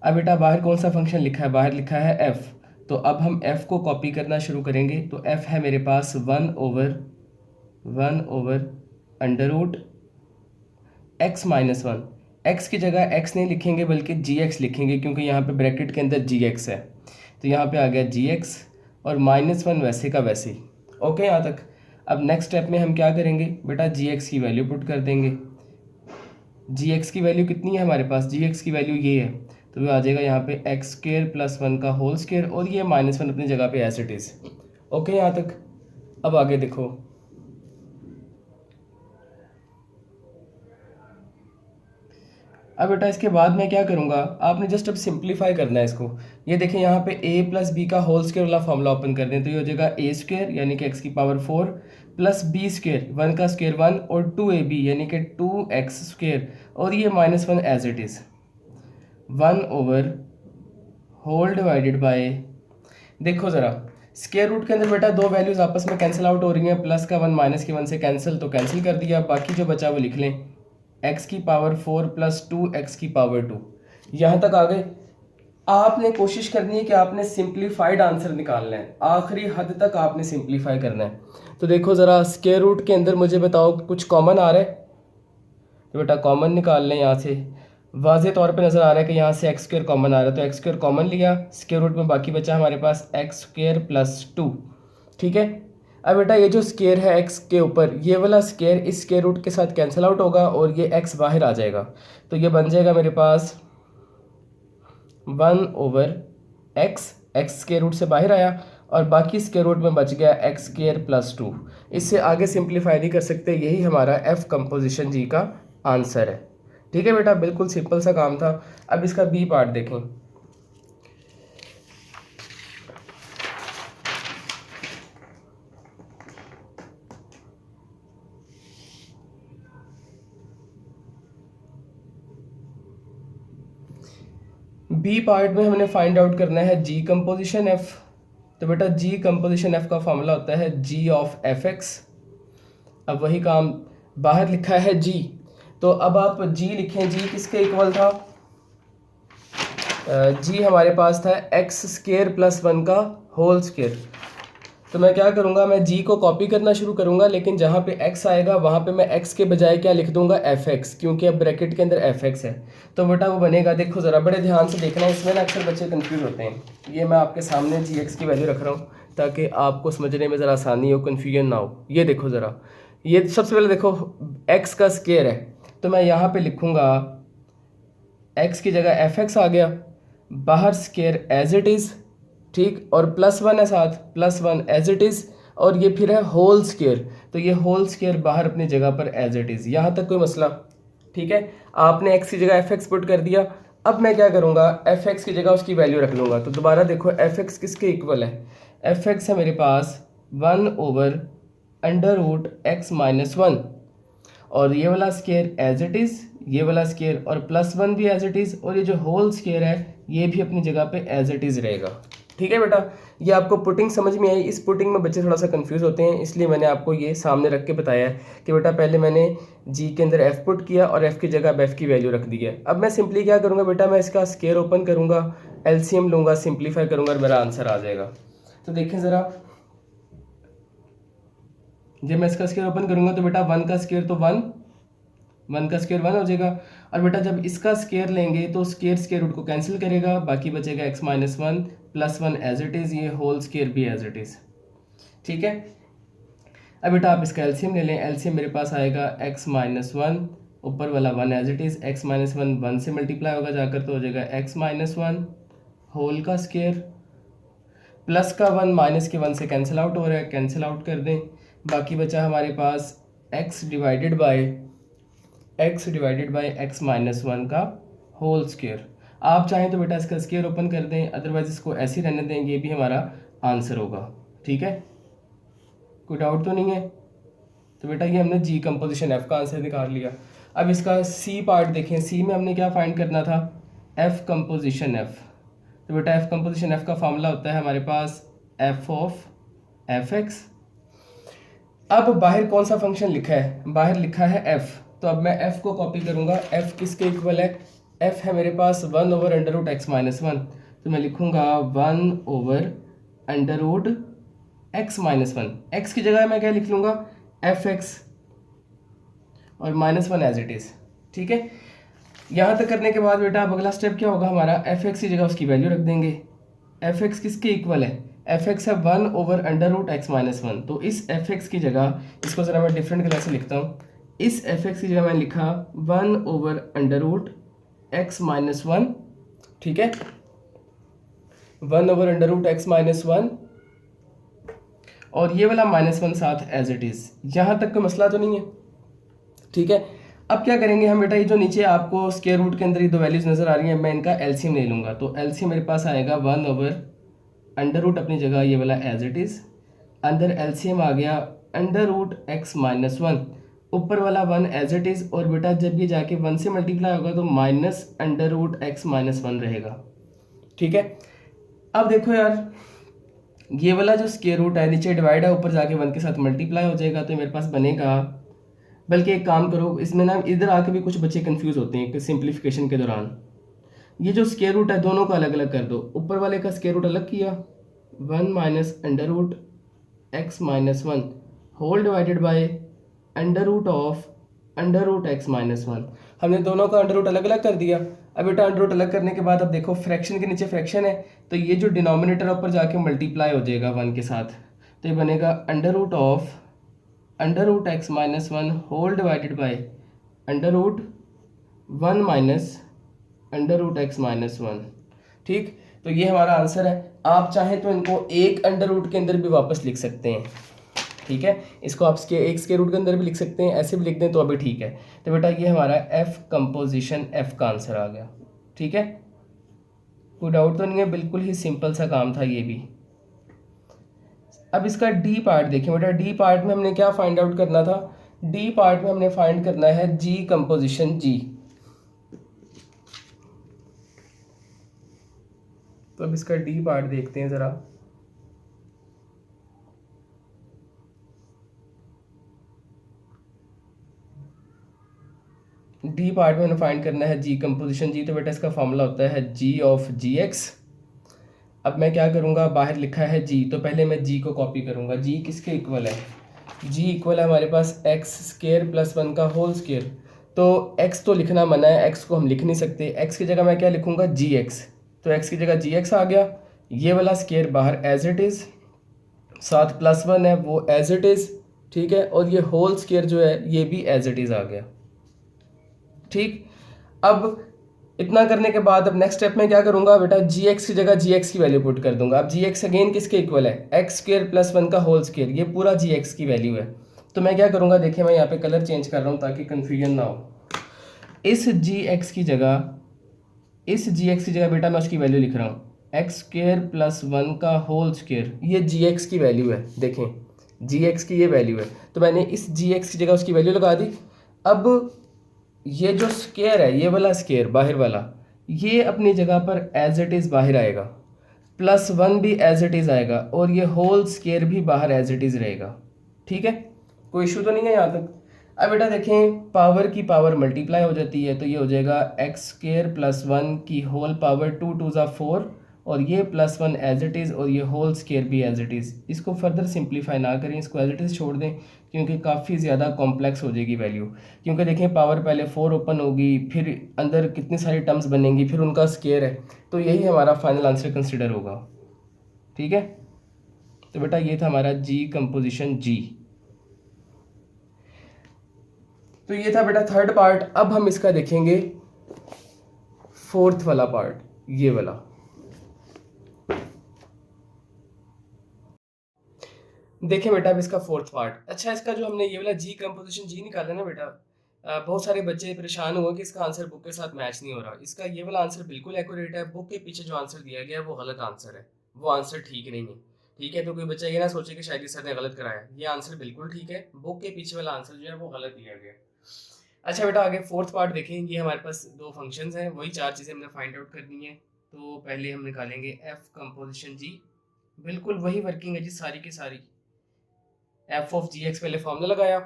अब बेटा बाहर कौन सा फंक्शन लिखा है, बाहर लिखा है एफ, तो अब हम एफ को कॉपी करना शुरू करेंगे। तो एफ है मेरे पास 1/1 under root x minus 1। X की जगह एक्स नहीं लिखेंगे बल्कि जी एक्स लिखेंगे, क्योंकि यहाँ पे ब्रैकेट के अंदर जी एक्स है, तो यहाँ पे आ गया जी एक्स और -1 वैसे का वैसे ही। ओके यहाँ तक। अब नेक्स्ट स्टेप में हम क्या करेंगे बेटा, जी एक्स की वैल्यू पुट कर देंगे। जी एक्स की वैल्यू कितनी है हमारे पास, जी एक्स की वैल्यू ये है, तो वो आ जाएगा यहाँ पे x² + 1 का होल स्क्वायर, और ये -1 अपनी जगह पे एज इट इज़। ओके यहाँ तक। अब आगे देखो, अब बेटा इसके बाद मैं क्या करूँगा, आपने जस्ट अब सिंप्लीफाई करना है इसको। ये देखें यहाँ पे a + b का होल स्क्वायर वाला फॉर्मूला ओपन कर दें, तो ये हो जाएगा a² यानी कि x की पावर 4 + b², 1 का स्क्वायर 1, और 2ab यानी कि 2x², और ये -1 एज इट इज़, 1/होल डिवाइडेड बाय, देखो ज़रा स्क्वायर रूट के अंदर बेटा दो वैल्यूज़ आपस में कैंसिल आउट हो रही हैं, प्लस का 1 माइनस के 1 से कैंसिल, तो कैंसिल कर दिया। बाकी जो बचा वो लिख लें, x की पावर 4 + 2x की पावर 2। यहाँ तक आ गए। आपने कोशिश करनी है कि आपने सिंप्लीफाइड आंसर निकालना है, आखिरी हद तक आपने सिंप्लीफाई करना है। तो देखो ज़रा स्क्वायर रूट के अंदर मुझे बताओ कुछ कॉमन आ रहा है, तो बेटा कॉमन निकाल लें। यहाँ से वाज़े तौर पे नज़र आ रहा है कि यहाँ से एक्स स्क्वायर कॉमन आ रहा है, तो एक्स स्क्वायर कॉमन लिया, स्क्वायर रूट में बाकी बचा हमारे पास एक्स स्क्वायर प्लस 2। ठीक है, अब बेटा ये जो स्क्वायर है एक्स के ऊपर, ये वाला स्क्वायर इस स्क्वायर रूट के साथ कैंसिल आउट होगा और ये एक्स बाहर आ जाएगा, तो ये बन जाएगा मेरे पास 1/x, एक्स स्क्वायर रूट से बाहर आया और बाकी स्क्वायर रूट में बच गया एक्स स्क्वायर प्लस 2। इससे आगे सिंप्लीफाई नहीं कर सकते, यही हमारा एफ कंपोजिशन जी का आंसर है। ठीक है बेटा, बिल्कुल सिंपल सा काम था। अब इसका बी पार्ट देखें। बी पार्ट में हमने फाइंड आउट करना है जी कंपोजिशन एफ। तो बेटा जी कंपोजिशन एफ का फॉर्मूला होता है जी ऑफ एफ एक्स। अब वही काम बाहर लिखा है जी, तो अब आप जी लिखें। जी किसके इक्वल था? जी हमारे पास था एक्स स्क्वायर प्लस 1 का होल स्क्वायर। तो मैं क्या करूँगा, मैं जी को कॉपी करना शुरू करूँगा, लेकिन जहाँ पे x आएगा वहाँ पे मैं x के बजाय क्या लिख दूँगा, एफ एक्स, क्योंकि अब ब्रैकेट के अंदर एफ एक्स है। तो बेटा वो बनेगा, देखो ज़रा बड़े ध्यान से देखना, इसमें ना अक्सर बच्चे कंफ्यूज होते हैं। ये मैं आपके सामने जी एक्स की वैल्यू रख रहा हूँ ताकि आपको समझने में ज़रा आसानी हो, कन्फ्यूजन ना हो। ये देखो ज़रा, ये सबसे पहले देखो x का स्क्वायर है, तो मैं यहाँ पर लिखूँगा x की जगह एफ एक्स आ गया, बाहर स्क्वायर एज इट इज़, ठीक, और +1 है साथ, +1 एज इट इज़, और ये फिर है होल स्क्वायर, तो ये होल स्क्वायर बाहर अपनी जगह पर एज इट इज़। यहाँ तक कोई मसला? ठीक है, आपने x की जगह एफ एक्स पुट कर दिया। अब मैं क्या करूँगा, एफ एक्स की जगह उसकी वैल्यू रख लूँगा। तो दोबारा देखो एफ एक्स किसके इक्वल है? एफ एक्स है मेरे पास 1/√x-1, और ये वाला स्क्वायर एज इट इज़, ये वाला स्क्वायर और +1 भी एज इट इज़, और ये जो होल स्क्वायर है ये भी अपनी जगह पे एज इट इज़ रहेगा। ठीक है बेटा, ये आपको पुटिंग समझ में आई? इस पुटिंग में बच्चे थोड़ा सा कंफ्यूज होते हैं, इसलिए मैंने आपको ये सामने रख के बताया है कि बेटा पहले मैंने जी के अंदर एफ पुट किया और एफ की जगह अब एफ की वैल्यू रख दी है। अब मैं सिंपली क्या करूँगा बेटा, मैं इसका स्क्वायर ओपन करूँगा, एलसीएम लूँगा, सिंप्लीफाई करूँगा और मेरा आंसर आ जाएगा। तो देखें ज़रा, जब मैं इसका स्क्वायर ओपन करूँगा तो बेटा 1 का स्क्वायर तो 1 का स्क्वायर 1 हो जाएगा, और बेटा जब इसका स्क्वायर लेंगे तो स्क्वायर रूट को कैंसिल करेगा, बाकी बचेगा x-1 +1 एज इट इज़, ये होल स्क्वायर भी एज इट इज़। ठीक है, अब बेटा आप इसका एलसीएम ले लें। एलसीएम मेरे पास आएगा x-1, ऊपर वाला 1 एज इट इज़, x-1 1 से मल्टीप्लाई होगा जाकर, तो हो जाएगा x-1 होल का स्क्वायर, प्लस का 1 माइनस के 1 से कैंसिल आउट हो रहा है, कैंसिल आउट कर दें, बाकी बचा हमारे पास x डिवाइडेड बाय x-1 का होल स्क्वायर। आप चाहें तो बेटा इसका स्क्वायर ओपन कर दें, अदरवाइज इसको ऐसे ही रहने दें, ये भी हमारा आंसर होगा। ठीक है, कोई डाउट तो नहीं है? तो बेटा ये हमने जी कंपोजिशन एफ का आंसर निकाल लिया। अब इसका सी पार्ट देखें। सी में हमने क्या फाइंड करना था, एफ कंपोजिशन एफ। तो बेटा एफ कंपोजिशन एफ का फॉर्मूला होता है हमारे पास एफ ऑफ एफ एक्स। अब बाहर कौन सा फंक्शन लिखा है? बाहर लिखा है एफ, तो अब मैं f को कॉपी करूँगा। f किसके इक्वल है? f है मेरे पास 1/√x-1, तो मैं लिखूँगा 1/√x-1। x की जगह मैं क्या लिख लूँगा, fx, और -1 एज इट इज़। ठीक है, यहाँ तक करने के बाद बेटा अब अगला स्टेप क्या होगा हमारा, fx की जगह उसकी वैल्यू रख देंगे। fx किसके इक्वल है? fx है 1/√x-1, तो इस fx की जगह, इसको ज़रा मैं डिफरेंट कलर से लिखता हूँ, इस fx की जगह मैंने लिखा 1/√x-1। ठीक है, 1/√x-1, और ये वाला -1 साथ एज इट इज़। यहाँ तक कोई मसला तो नहीं है? ठीक है, अब क्या करेंगे हम बेटा, ये जो नीचे आपको स्क्वायर रूट के अंदर ये दो वैल्यूज़ नज़र आ रही हैं, मैं इनका एलसीएम ले लूँगा। तो एलसीएम मेरे पास आएगा 1/√, अपनी जगह ये वाला एज इट इज़, अंदर एलसीएम आ गया √x-1, ऊपर वाला 1 एज इट इज़, और बेटा जब ये जाके 1 से मल्टीप्लाई होगा तो -√x-1 रहेगा। ठीक है, अब देखो यार, ये वाला जो स्क्वायर रूट है नीचे डिवाइड है, ऊपर जाके 1 के साथ मल्टीप्लाई हो जाएगा, तो मेरे पास बनेगा, बल्कि एक काम करो, इसमें ना इधर आके भी कुछ बच्चे कंफ्यूज होते हैं कि सिंप्लीफिकेशन के दौरान, ये जो स्क्वायर रूट है दोनों का अलग अलग कर दो, ऊपर वाले का स्क्वायर रूट अलग किया, 1 minus under root x minus one whole divided by under root of under root x minus one. हमने दोनों का अंडर रूट अलग अलग कर दिया। अब बेटा अंडर रूट अलग करने के बाद अब देखो फ्रैक्शन के नीचे फ्रैक्शन है, तो ये जो डिनोमिनेटर ऊपर जाके मल्टीप्लाई हो जाएगा 1 के साथ, तो ये बनेगा under root of under root x minus one whole divided by under root 1 minus under root x minus one. ठीक, तो ये हमारा आंसर है। आप चाहें तो इनको एक अंडर रूट के अंदर भी वापस लिख सकते हैं। ठीक है, इसको आप एक स्क्वायर रूट के अंदर भी लिख सकते हैं, ऐसे भी लिख दें तो अभी ठीक है। तो बेटा ये हमारा एफ कंपोजिशन एफ का आंसर आ गया। ठीक है, कोई डाउट तो नहीं है, बिल्कुल ही सिंपल सा काम था ये भी। अब इसका डी पार्ट देखें बेटा, डी पार्ट में हमने क्या फाइंड आउट करना था? डी पार्ट में हमने फाइंड करना है जी कंपोजिशन जी। तो अब इसका डी पार्ट देखते हैं ज़रा। डी पार्ट में हमें फाइंड करना है जी कंपोजिशन जी, तो बेटा इसका फॉर्मूला होता है जी ऑफ जी एक्स। अब मैं क्या करूँगा, बाहर लिखा है जी, तो पहले मैं जी को कॉपी करूँगा। जी किसके इक्वल है? जी इक्वल है हमारे पास एक्स स्केयर प्लस वन का होल स्केयर। तो एक्स तो लिखना मना है, एक्स को हम लिख नहीं सकते, एक्स की जगह मैं क्या लिखूँगा, जी एक्स। तो एक्स की जगह जी एक्स आ गया, ये वाला स्केयर बाहर एज इट इज़, साथ प्लस वन है वो एज इट इज़। ठीक है, और ये होल स्केयर जो है ये भी एज इट इज़ आ गया। ठीक, अब इतना करने के बाद अब नेक्स्ट स्टेप में क्या करूंगा बेटा, जी एक्स की जगह जी एक्स की वैल्यू पुट कर दूंगा। अब जी एक्स अगेन किसके इक्वल है? एक्स स्क्र प्लस वन का होल स्क्र, ये पूरा जी एक्स की वैल्यू है। तो मैं क्या करूंगा, देखिए मैं यहाँ पे कलर चेंज कर रहा हूँ ताकि कन्फ्यूजन ना हो। इस जी एक्स की जगह बेटा मैं उसकी वैल्यू लिख रहा हूँ, एक्स स्क्र प्लस वन का होल स्क्र, ये जी एक्स की वैल्यू है। देखें जी एक्स की ये वैल्यू है, तो मैंने इस जी एक्स की जगह उसकी वैल्यू लगा दी। अब ये जो स्केयर है, ये वाला स्केयर बाहर वाला, ये अपनी जगह पर एज इट इज़ बाहर आएगा, प्लस वन भी एज इट इज़ आएगा, और ये होल स्केयर भी बाहर एज इट इज़ रहेगा। ठीक है, कोई इशू तो नहीं है यहाँ तक? अब बेटा देखें, पावर की पावर मल्टीप्लाई हो जाती है, तो ये हो जाएगा एक्स स्केयर प्लस वन की होल पावर, टू टू ज़ा फोर, और ये plus one as it is, और ये होल स्केयर भी एज इट इज़। इसको फर्दर सिंप्लीफाई ना करें, इसको एज इट इज़ छोड़ दें, क्योंकि काफ़ी ज़्यादा कॉम्प्लेक्स हो जाएगी वैल्यू। क्योंकि देखें पावर पहले 4 ओपन होगी, फिर अंदर कितनी सारी टर्म्स बनेंगी, फिर उनका स्केयर है, तो यही हमारा फाइनल आंसर कंसिडर होगा। ठीक है, तो बेटा ये था हमारा जी कंपोजिशन जी। तो ये था बेटा थर्ड पार्ट। अब हम इसका देखेंगे फोर्थ वाला पार्ट, ये वाला। देखें बेटा अब इसका फोर्थ पार्ट। अच्छा, इसका जो हमने ये वाला जी कंपोजिशन जी निकाला ना बेटा, बहुत सारे बच्चे परेशान हुए कि इसका आंसर बुक के साथ मैच नहीं हो रहा। इसका ये वाला आंसर बिल्कुल एक्यूरेट है, बुक के पीछे जो आंसर दिया गया है वो गलत आंसर है, वो आंसर ठीक नहीं है। ठीक है, तो कोई बच्चा ये ना सोचे कि शायद इस सर ने गलत कराया, ये आंसर बिल्कुल ठीक है, बुक के पीछे वाला आंसर जो है वो गलत दिया गया। अच्छा बेटा आगे फोर्थ पार्ट देखें। ये हमारे पास दो फंक्शंस हैं, वही चार चीज़ें हमने फाइंड आउट करनी है। तो पहले हम निकालेंगे एफ कंपोजिशन जी, बिल्कुल वही वर्किंग है जी सारी की सारी। एफ ऑफ जी एक्स पहले फॉर्मूला लगाया,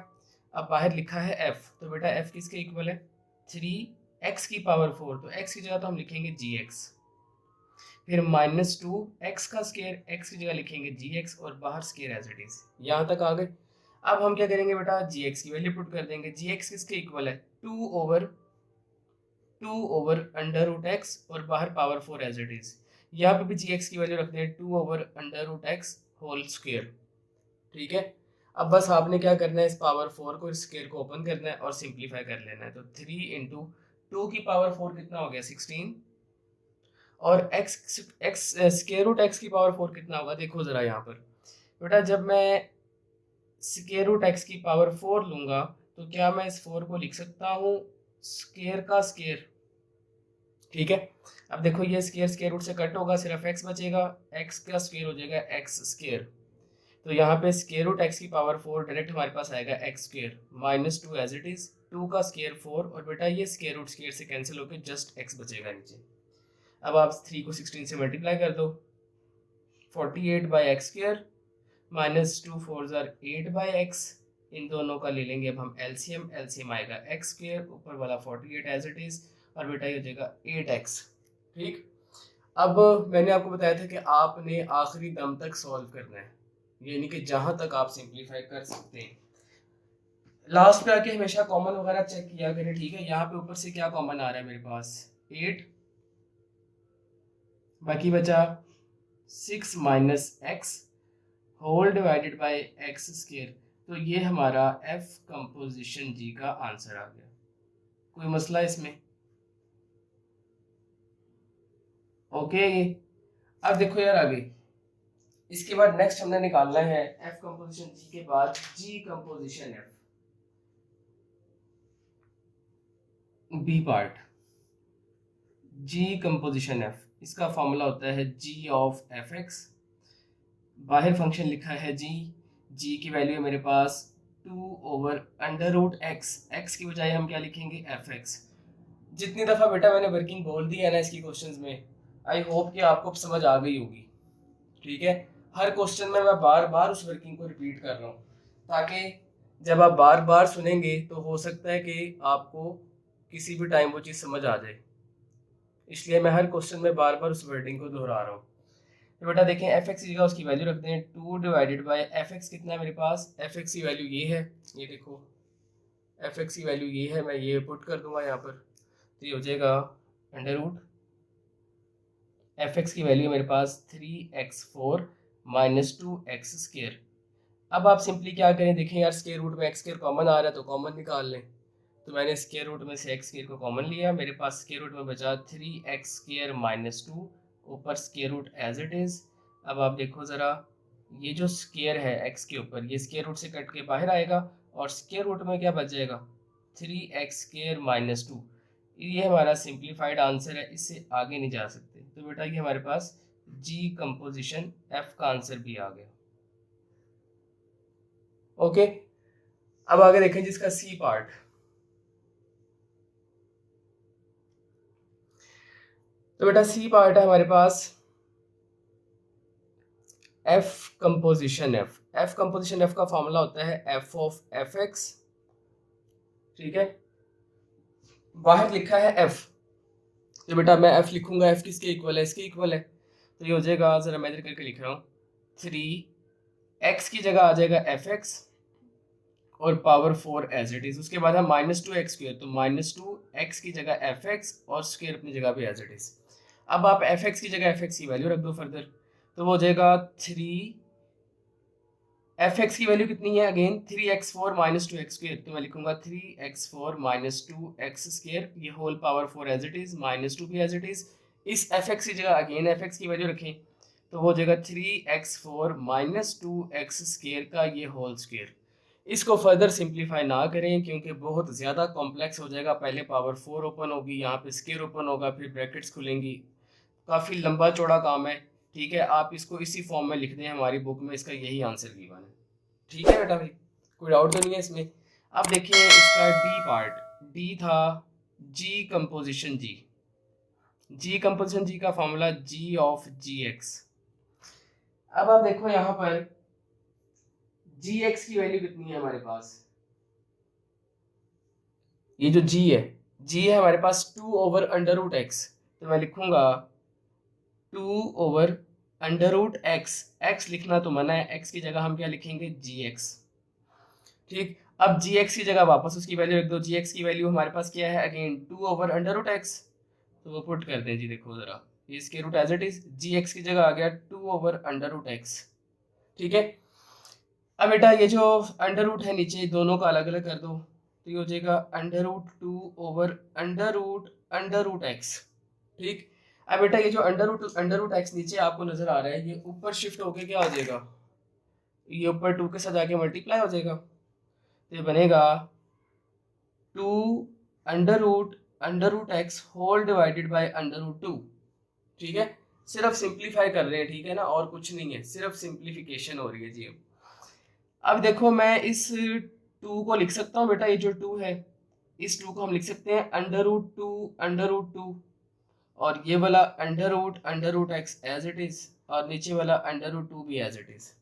अब बाहर लिखा है एफ, तो बेटा एफ किसके इक्वल है? 3x की पावर 4, तो x की जगह तो हम लिखेंगे जी एक्स, फिर माइनस टू एक्स का स्केयर, एक्स की जगह लिखेंगे जी एक्स, और बाहर स्केयर एज इट इज। यहाँ तक आ गए। अब हम क्या करेंगे बेटा, जी एक्स की वैल्यू पुट कर देंगे। जी एक्स किसके इक्वल है? Two over under root x, और बाहर पावर 4 एज इट इज। यहाँ पे भी जी एक्स की वैल्यू रखते हैं 2 over under root x whole square. ठीक है, अब बस आपने क्या करना है, इस पावर 4 को, इस स्क्वायर को ओपन करना है और सिंप्लीफाई कर लेना है। तो 3 इंटू टू की पावर 4 कितना हो गया? 16, और x x square root x की पावर 4 कितना होगा? देखो ज़रा यहाँ पर बेटा, जब मैं स्क्वायर रूट एक्स की पावर 4 लूँगा, तो क्या मैं इस 4 को लिख सकता हूँ स्क्वायर का स्क्वायर? ठीक है, अब देखो ये स्क्वायर स्क्वायर रूट से कट होगा, सिर्फ एक्स बचेगा, एक्स का स्क्वायर हो जाएगा एक्स स्क्वायर। तो यहाँ पे स्क्वायर रूट एक्स की पावर 4 डायरेक्ट हमारे पास आएगा x square, minus two as it is, two का स्क्वायर 4, और बेटा ये स्क्वायर रूट स्क्वायर से कैंसिल होकर जस्ट एक्स बचेगा नीचे। अब आप 3 को 16 से मल्टीप्लाई कर दो, 48 by X square minus two four ज़ार 8 बाई एक्स, इन दोनों का ले लेंगे अब हम एलसीएम। एलसीएम आएगा एक्स स्क्वायर, ऊपर वाला 48 एज इट इज, और बेटा ये हो जाएगा 8x। ठीक, अब मैंने आपको बताया था कि आपने आखिरी दम तक सॉल्व करना है, यानी कि जहां तक आप सिंप्लीफाई कर सकते हैं। लास्ट पे आके हमेशा कॉमन वगैरह चेक किया करें, ठीक है। यहाँ पे ऊपर से क्या कॉमन आ रहा है मेरे पास 8, बाकी बचा 6 minus x whole divided by x square. तो ये हमारा एफ कंपोजिशन जी का आंसर आ गया। कोई मसला इसमें? ओके। अब देखो यार आगे, इसके बाद नेक्स्ट हमने निकालना है एफ कंपोजिशन जी के बाद g composition f. B part, g composition f, इसका फॉर्मूला होता है जी ऑफ एफ एक्स। बाहर फंक्शन लिखा है जी, जी की वैल्यू है मेरे पास 2 over under root x, x की बजाय हम क्या लिखेंगे एफ एक्स। जितनी दफ़ा बेटा मैंने वर्किंग बोल दी है ना इसकी क्वेश्चंस में, आई होप कि आपको समझ आ गई होगी, ठीक है। हर क्वेश्चन में मैं बार बार उस वर्किंग को रिपीट कर रहा हूँ, ताकि जब आप बार बार सुनेंगे तो हो सकता है कि आपको किसी भी टाइम वो चीज़ समझ आ जाए, इसलिए मैं हर क्वेश्चन में बार बार उस वर्डिंग को दोहरा रहा हूँ। तो बेटा देखें एफ एक्स की जगह उसकी वैल्यू रखते हैं 2 डिवाइडेड बाय एफ एक्स। कितना है मेरे पास, एफ एक्स की वैल्यू ये है, ये देखो एफ एक्स की वैल्यू ये है, मैं ये पुट कर दूंगा यहाँ पर, तो ये हो जाएगा अंडर रूट एफ एक्स की वैल्यू मेरे पास 3x4 माइनस 2x स्क्वायर। अब आप सिंपली क्या करें, देखें यार स्क्वायर रूट में एक्स स्क्वायर कॉमन आ रहा है तो कॉमन निकाल लें। तो मैंने स्क्वायर रूट में से एक्स स्क्वायर को कॉमन लिया, मेरे पास स्क्वायर रूट में बचा 3x स्क्वायर माइनस 2, ऊपर square root as it is. अब आप देखो ज़रा, ये जो स्क्वायर है एक्स के ऊपर, ये स्क्वायर रूट से कट के बाहर आएगा और स्क्वायर रूट में क्या बच जाएगा 3x स्क्वायर माइनस 2। ये हमारा सिंप्लीफाइड आंसर है, इससे आगे नहीं जा सकते। तो बेटा ये हमारे पास जी कंपोजिशन एफ का आंसर भी आ गया। ओके, अब आगे देखें जिसका सी पार्ट। तो बेटा सी पार्ट है हमारे पास F composition F. F composition F का फॉर्मूला होता है एफ ऑफ एफ एक्स, ठीक है। बाहर लिखा है एफ, तो बेटा मैं एफ लिखूंगा, एफ किसके इक्वल है, इसके इक्वल है। तो ये हो जाएगा, जरा मैं इधर करके लिख रहा हूँ, 3x की जगह आ जाएगा एफ एक्स और पावर 4 एज इट इज। उसके बाद है माइनस 2x स्क्वायर, तो माइनस 2x की जगह एफ एक्स और स्क्वायर अपनी जगह पे एज इट इज। अब आप एफ एक्स की जगह एफ एक्स की वैल्यू रख दो फर्दर, तो वो हो जाएगा 3, एफ एक्स की वैल्यू कितनी है again 3x4 minus 2x square, तो मैं लिखूंगा 3x4 माइनस 2x स्क्वायर, ये whole power 4 as it is, minus 2 भी एज इट इज। इस एफ एक्स की जगह अगेन एफ एक्स की वैल्यू रखें, तो वो हो जाएगा 3x4 माइनस 2x स्क्वायर का ये होल स्क्वायर। इसको फर्दर सिंप्लीफाई ना करें क्योंकि बहुत ज़्यादा कॉम्प्लेक्स हो जाएगा। पहले पावर 4 ओपन होगी, यहाँ पे स्क्वायर ओपन होगा, फिर ब्रैकेट्स खुलेंगी, काफ़ी लंबा चौड़ा काम है, ठीक है। आप इसको इसी फॉर्म में लिख दें, हमारी बुक में इसका यही आंसर गिवन है, ठीक है बेटा भाई, कोई डाउट तो नहीं है इसमें। अब देखिए इसका डी पार्ट, डी था जी कंपोजिशन जी। जी कंपोजिशन जी का formula g of g x. अब आप देखो यहाँ पर जी एक्स की वैल्यू कितनी है हमारे पास, ये जो जी है हमारे पास 2 ओवर अंडर रूट एक्स, तो मैं लिखूंगा 2 over under root x, x लिखना तो मना है, एक्स की जगह हम क्या लिखेंगे जी एक्स, ठीक। अब जी एक्स की जगह वापस उसकी वैल्यू रख दो, जी एक्स की वैल्यू हमारे पास क्या है again 2 over under root x, तो वो पुट कर दें जी, देखो जरा ये इसके root as it is, g x की जगह आ गया 2 ओवर अंडर रूट एक्स, ठीक है। अब बेटा ये जो अंडर रूट है नीचे दोनों का अलग अलग कर दो, तो ये हो जाएगा under root 2 over under root x, ठीक। अब बेटा ये जो अंडर रूट एक्स नीचे आपको नजर आ रहा है, ये ऊपर शिफ्ट होके क्या हो जाएगा, ये ऊपर 2 के साथ जाके मल्टीप्लाई हो जाएगा, तो ये बनेगा 2 under root x whole divided by under root 2, ठीक है। सिर्फ सिंप्लीफाई कर रहे हैं, ठीक है ना, और कुछ नहीं है, सिर्फ सिंप्लीफिकेशन हो रही है जी। अब देखो मैं इस 2 को लिख सकता हूँ बेटा, ये जो 2 है इस 2 को हम लिख सकते हैं अंडर रूट 2, और ये वाला under root x as it is, और नीचे वाला अंडर रूट 2 भी एज इट इज।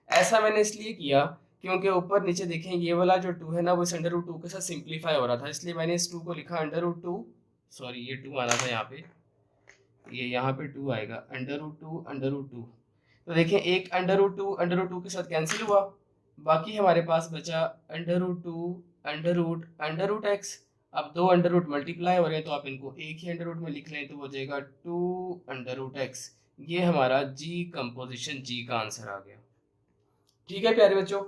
ऐसा मैंने इसलिए किया क्योंकि ऊपर नीचे देखें ये वाला जो 2 है ना वो इस अंडर रूट 2 के साथ सिंप्लीफाई हो रहा था, इसलिए मैंने इस 2 को लिखा अंडर रूट 2, सॉरी ये 2 आना था यहाँ पे, ये यहाँ पे 2 आएगा, √2 तो देखें एक √2 के साथ कैंसिल हुआ, बाकी हमारे पास बचा √2 अब दो अंडर रूट मल्टीप्लाई हो रहे हैं तो आप इनको एक ही अंडर रूट में लिख लें तो हो जाएगा 2 √x। ये हमारा जी कंपोजिशन जी का आंसर आ गया। ठीक है प्यारे बच्चों,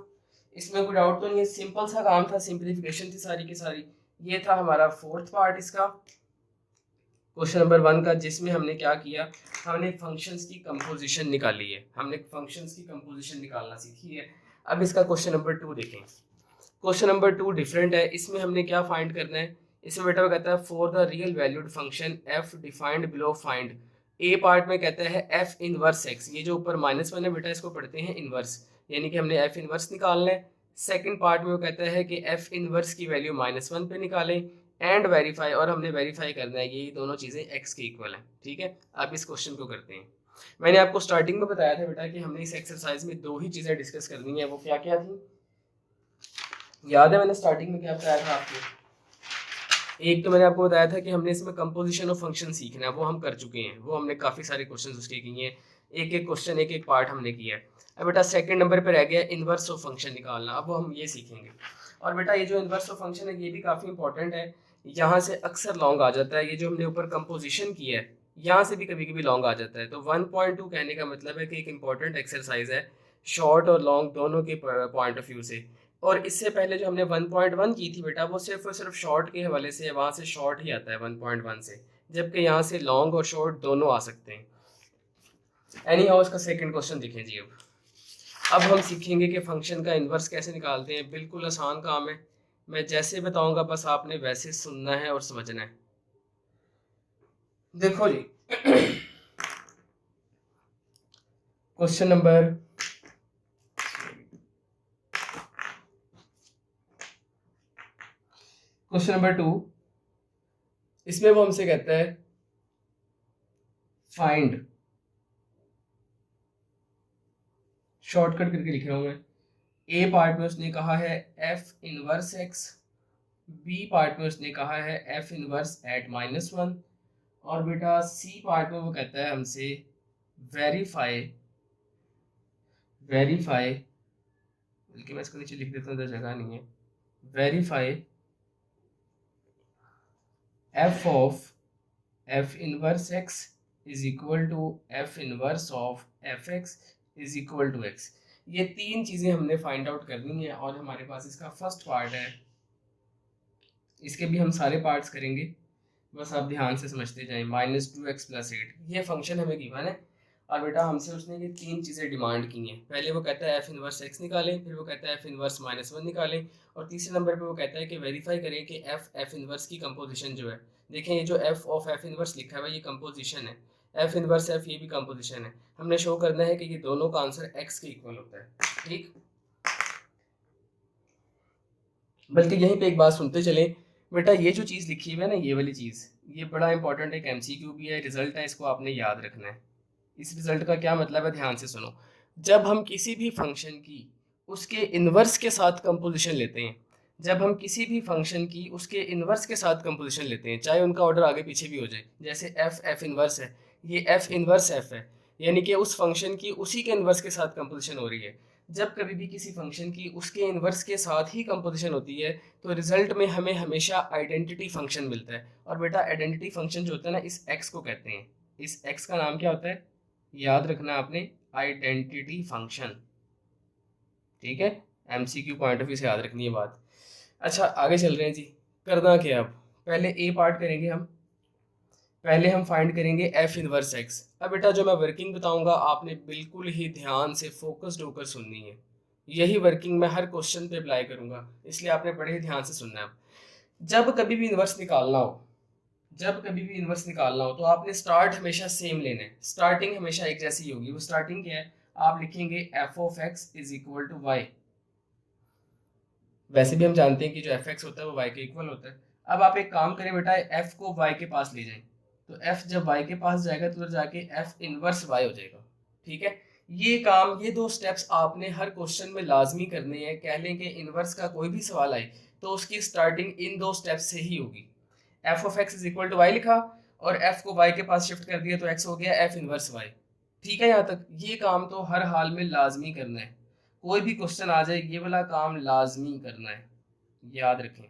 इसमें कोई डाउट तो नहीं है, सिंपल सा काम था, सिंप्लीफिकेशन थी सारी की सारी। ये था हमारा फोर्थ पार्ट इसका क्वेश्चन नंबर 1 का, जिसमें हमने क्या किया, हमने फंक्शंस की कंपोजिशन निकाली है, हमने फंक्शंस की कंपोजिशन निकालना सीखी है। अब इसका क्वेश्चन नंबर 2 देखें। क्वेश्चन नंबर 2 डिफरेंट है, इसमें हमने क्या फाइंड करना है, इसमें बेटा वो कहता है for the real valued function F defined below find. A part में कहता है एफ इनवर्स एक्स, ये जो ऊपर -1 है बेटा इसको पढ़ते हैं इनवर्स, यानी कि हमने एफ इनवर्स निकालना है। सेकंड पार्ट में वो कहता है कि एफ इनवर्स की वैल्यू -1 पे निकालें एंड वेरीफाई, और हमने वेरीफाई करना है ये दोनों चीज़ें एक्स के इक्वल हैं। ठीक है, अब इस क्वेश्चन को करते हैं। मैंने आपको स्टार्टिंग में बताया था बेटा कि हमने इस एक्सरसाइज में दो ही चीज़ें डिस्कस करनी है, वो क्या क्या थी याद है, मैंने स्टार्टिंग में क्या बताया था आपको? एक तो मैंने आपको बताया था कि हमने इसमें कंपोजिशन ऑफ फंक्शन सीखना है, वो हम कर चुके हैं, वो हमने काफ़ी सारे क्वेश्चन उसके किए हैं, एक एक क्वेश्चन एक एक पार्ट हमने किया है। अब बेटा सेकंड नंबर पे रह गया इनवर्स ऑफ फंक्शन निकालना, अब वो हम ये सीखेंगे। और बेटा ये जो इनवर्स ऑफ फंक्शन है ये भी काफ़ी इंपॉर्टेंट है, यहाँ से अक्सर लॉन्ग आ जाता है, ये जो हमने ऊपर कंपोजिशन किया है यहाँ से भी कभी कभी लॉन्ग आ जाता है। तो 1.2 कहने का मतलब है कि एक इंपॉर्टेंट एक्सरसाइज है, शॉर्ट और लॉन्ग दोनों के पॉइंट ऑफ व्यू से। और इससे पहले जो हमने 1.1 की थी बेटा वो सिर्फ और सिर्फ शॉर्ट के हवाले से, वहाँ से शॉर्ट ही आता है 1.1 से, जबकि यहाँ से लॉन्ग और शॉर्ट दोनों आ सकते हैं। एनी हाउ इसका सेकंड क्वेश्चन देखें जी। अब हम सीखेंगे कि फंक्शन का इन्वर्स कैसे निकालते हैं, बिल्कुल आसान काम है, मैं जैसे बताऊंगा बस आपने वैसे सुनना है और समझना है। देखो जी क्वेश्चन नंबर क्वेश्चन नंबर 2, इसमें वो हमसे कहता है फाइंड, शॉर्टकट करके लिख रहा हूं मैं। ए पार्ट में उसने कहा है f inverse x, b part में उसने कहा है एफ इनवर्स एट -1, और बेटा सी पार्ट में वो कहता है हमसे वेरीफाई बल्कि मैं इसको नीचे लिख देता हूँ, तो जगह नहीं है, verify f of F inverse x is equal to F inverse of f x is equal to x. ये तीन चीज़ें हमने फाइंड आउट करनी है, और हमारे पास इसका फर्स्ट पार्ट है, इसके भी हम सारे पार्ट्स करेंगे, बस आप ध्यान से समझते जाएं। -2x + 8 ये फंक्शन हमें गिवन है, और बेटा हमसे उसने ये तीन चीज़ें डिमांड की हैं। पहले वो कहता है एफ इनवर्स एक्स निकालें, फिर वो कहता है एफ इनवर्स -1 निकालें, और तीसरे नंबर पे वो कहता है कि वेरीफाई करें कि एफ इनवर्स की कंपोजिशन जो है, देखें ये जो एफ ऑफ एफ इनवर्स लिखा हुआ है ये कंपोजिशन है, एफ इनवर्स एफ ये भी कंपोजिशन है, हमने शो करना है कि ये दोनों का आंसर एक्स के इक्वल होता है। ठीक, बल्कि यहीं पे एक बात सुनते चले बेटा, ये जो चीज़ लिखी हुई है ना, ये वाली चीज़, ये बड़ा इंपॉर्टेंट एक एमसीक्यू भी है, रिजल्ट है, इसको आपने याद रखना है। इस रिजल्ट का क्या मतलब है, ध्यान से सुनो। जब हम किसी भी फंक्शन की उसके इन्वर्स के साथ कंपोजिशन लेते हैं, जब हम किसी भी फंक्शन की उसके इन्वर्स के साथ कंपोजिशन लेते हैं, चाहे उनका ऑर्डर आगे पीछे भी हो जाए, जैसे एफ इन्वर्स है, ये एफ इन्वर्स एफ है, यानी कि उस फंक्शन की उसी के इन्वर्स के साथ कंपोजिशन हो रही है। जब कभी भी किसी फंक्शन की उसके इन्वर्स के साथ ही कंपोजिशन होती है तो रिजल्ट में हमें हमेशा आइडेंटिटी फंक्शन मिलता है। और बेटा आइडेंटिटी फंक्शन जो होता है ना, इस एक्स को कहते हैं, इस एक्स का नाम क्या होता है, याद रखना आपने, आइडेंटिटी फंक्शन। ठीक है, एमसीक्यू पॉइंट ऑफ व्यू से याद रखनी है बात। अच्छा आगे चल रहे हैं जी, करना क्या अब, पहले ए पार्ट करेंगे हम, पहले हम फाइंड करेंगे एफ इनवर्स एक्स। अब बेटा जो मैं वर्किंग बताऊंगा आपने बिल्कुल ही ध्यान से फोकस्ड होकर सुननी है, यही वर्किंग मैं हर क्वेश्चन पे अप्लाई करूंगा, इसलिए आपने बड़े ही ध्यान से सुनना है। जब कभी भी इनवर्स निकालना हो, जब कभी भी इनवर्स निकालना हो तो आपने स्टार्ट हमेशा सेम लेना है, स्टार्टिंग हमेशा एक जैसी होगी। वो स्टार्टिंग क्या है, आप लिखेंगे f of x is equal to y, वैसे भी हम जानते हैं कि जो एफ एक्स होता है वो वाई के इक्वल होता है। अब आप एक काम करें बेटा, एफ को वाई के पास ले जाएं, तो एफ जब वाई के पास जाएगा तो जाके एफ इनवर्स वाई हो जाएगा। ठीक है, ये काम, ये दो स्टेप्स आपने हर क्वेश्चन में लाजमी करने हैं। कह लें कि इनवर्स का कोई भी सवाल आए तो उसकी स्टार्टिंग इन दो स्टेप्स से ही होगी। F of x is equal to y लिखा, और एफ को वाई के पास शिफ्ट कर दिया तो एक्स हो गया एफ इनवर्स वाई। ठीक है, यहाँ तक ये काम तो हर हाल में लाजमी करना है, कोई भी क्वेश्चन आ जाए ये वाला काम लाजमी करना है, याद रखें।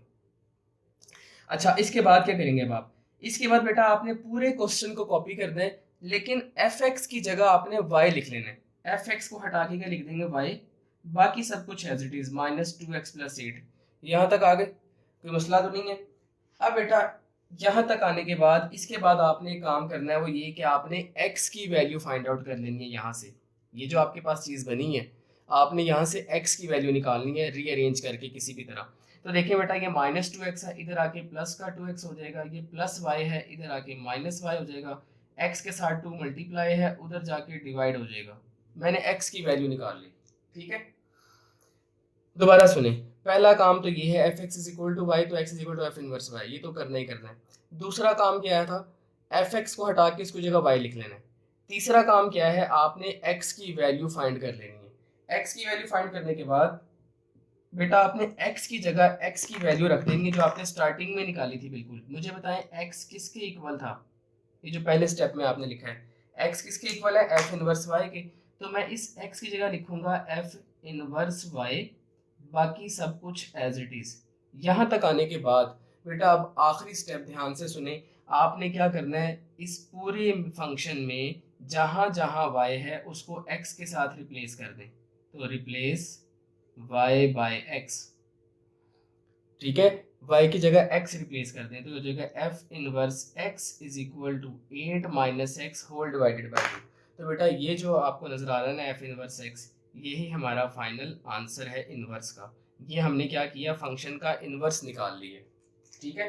अच्छा, इसके बाद क्या करेंगे अब आप, इसके बाद बेटा आपने पूरे क्वेश्चन को कॉपी करना है, लेकिन एफ एक्स की जगह आपने वाई लिख लेना है। एफ एक्स को हटा के क्या लिख देंगे वाई, बाकी सब कुछ एज इट इज -2x+8। यहाँ तक आ गए, कोई मसला तो नहीं है। अब बेटा यहाँ तक आने के बाद इसके बाद आपने काम करना है वो ये कि आपने x की वैल्यू फाइंड आउट कर लेनी है। यहाँ से ये जो आपके पास चीज़ बनी है आपने यहाँ से x की वैल्यू निकालनी है रीअरेंज करके किसी भी तरह। तो देखिए बेटा ये -2x है, इधर आके प्लस का 2x हो जाएगा, ये प्लस y है, इधर आके -y हो जाएगा, x के साथ 2 मल्टीप्लाई है, उधर जाके डिवाइड हो जाएगा। मैंने x की वैल्यू निकाल ली। ठीक है, दोबारा सुने, पहला काम तो ये है F x is equal to Y, तो X is equal to F inverse Y, ये तो करना ही करना है। दूसरा काम क्या आया था, एफ एक्स को हटा के इसको जगह वाई लिख लेना है। तीसरा काम क्या है, आपने एक्स की वैल्यू फाइंड कर लेनी है। एक्स की वैल्यू फाइंड करने के बाद बेटा आपने x की जगह x की वैल्यू रख देंगे जो आपने स्टार्टिंग में निकाली थी। बिल्कुल मुझे बताएं x किसके इक्वल था, ये जो पहले स्टेप में आपने लिखा है x किसके इक्वल है, f इनवर्स y के। तो मैं इस x की जगह लिखूंगा f इनवर्स y, बाकी सब कुछ एज इट इज। यहाँ तक आने के बाद बेटा अब आखिरी स्टेप ध्यान से सुने, आपने क्या करना है, इस पूरे फंक्शन में जहाँ जहाँ y है उसको x के साथ रिप्लेस कर दें। तो रिप्लेस y बाय x, ठीक है, y की जगह x रिप्लेस कर दें तो हो जाएगा f inverse x is equal to 8 minus x whole divided by 2। तो बेटा ये जो आपको नजर आ रहा है ना f इनवर्स x, यही हमारा फाइनल आंसर है इनवर्स का। ये हमने क्या किया, फंक्शन का इनवर्स निकाल लिया। ठीक है,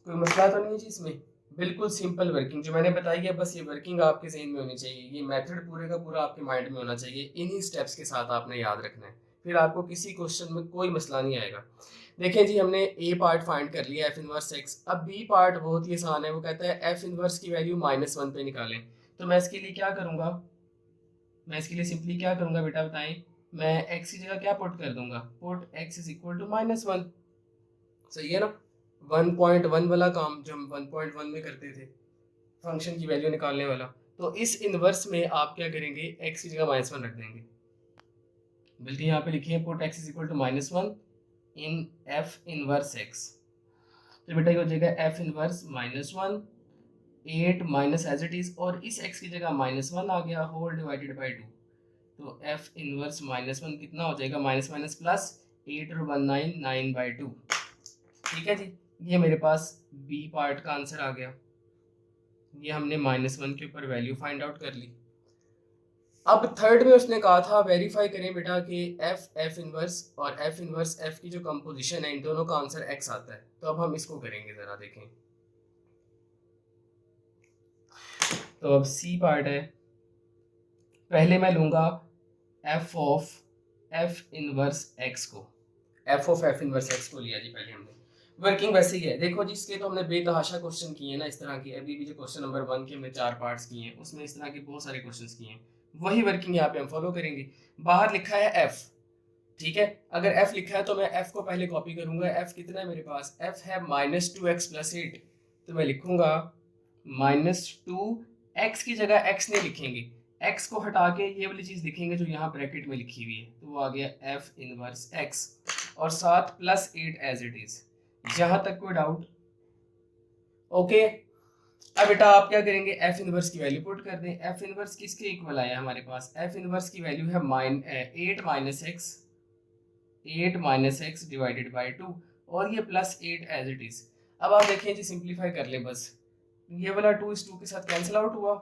कोई मसला तो नहीं है जी इसमें, बिल्कुल सिंपल वर्किंग जो मैंने बताई है, बस ये वर्किंग आपके जहन में होनी चाहिए, ये मेथड पूरे का पूरा आपके माइंड में होना चाहिए। इन्हीं स्टेप्स के साथ आपने याद रखना है, फिर आपको किसी क्वेश्चन में कोई मसला नहीं आएगा। देखें जी, हमने ए पार्ट फाइंड कर लिया एफ इनवर्स एक्स। अब बी पार्ट बहुत ही आसान है, वो कहता है एफ इनवर्स की वैल्यू -1 पे निकालें। तो मैं इसके लिए क्या करूँगा, मैं इसके लिए सिंपली क्या करूँगा बेटा बताएं, मैं एक्स की जगह क्या पुट कर दूंगा, put x is equal to -1। सही है ना, 1.1 वाला काम जो हम 1.1 में करते थे, फंक्शन की वैल्यू निकालने वाला। तो इस इनवर्स में आप क्या करेंगे, x की जगह -1 रख देंगे। बल्कि यहाँ पे लिखिए put x is equal to -1 in f inverse x। तो बेटा ये हो जाएगा f inverse -1 8 minus as it is, और इस x की जगह -1 आ गया होल डिवाइडेड बाई 2। तो f इनवर्स -1 कितना हो जाएगा, माइनस माइनस प्लस 8 और 1 9 9/2। ठीक है जी, ये मेरे पास बी पार्ट का आंसर आ गया। ये हमने -1 के ऊपर वैल्यू फाइंड आउट कर ली। अब थर्ड में उसने कहा था वेरीफाई करें बेटा कि एफ इनवर्स और एफ इनवर्स एफ की जो कंपोजिशन है इन दोनों का आंसर एक्स आता है। तो अब हम इसको करेंगे, जरा देखें। तो अब सी पार्ट है, पहले मैं लूंगा F of F inverse X को, F of F inverse X को लिया जी पहले हमने। वर्किंग वैसे ही है, देखो जी इसके तो हमने बेतहाशा क्वेश्चन किए हैं ना इस तरह के, अभी भी जो क्वेश्चन नंबर 1 के हमने 4 पार्ट्स किए हैं उसमें इस तरह के बहुत सारे क्वेश्चंस किए हैं, वही वर्किंग यहाँ पे हम फॉलो करेंगे। बाहर लिखा है एफ, ठीक है, अगर एफ लिखा है तो मैं एफ को पहले कॉपी करूंगा। एफ कितना है मेरे पास, एफ है -2x+8, तो मैं लिखूंगा -2x की जगह x नहीं लिखेंगे, x को हटा के ये वाली चीज लिखेंगे जो यहाँ ब्रैकेट में लिखी हुई है, तो वो आ गया एफ इनवर्स x और साथ +8 एज इट इज। यहाँ तक कोई डाउट? ओके, अब बेटा आप क्या करेंगे, एफ इनवर्स की वैल्यू पुट कर दें। एफ इनवर्स किसके इक्वल आया हमारे पास, एफ इनवर्स की वैल्यू है 8 माइनस एक्स डिवाइडेड बाई 2 और ये +8 एज इट इज। अब आप देखें जी, सिंप्लीफाई कर ले बस, ये वाला 2 इस 2 के साथ कैंसिल आउट हुआ,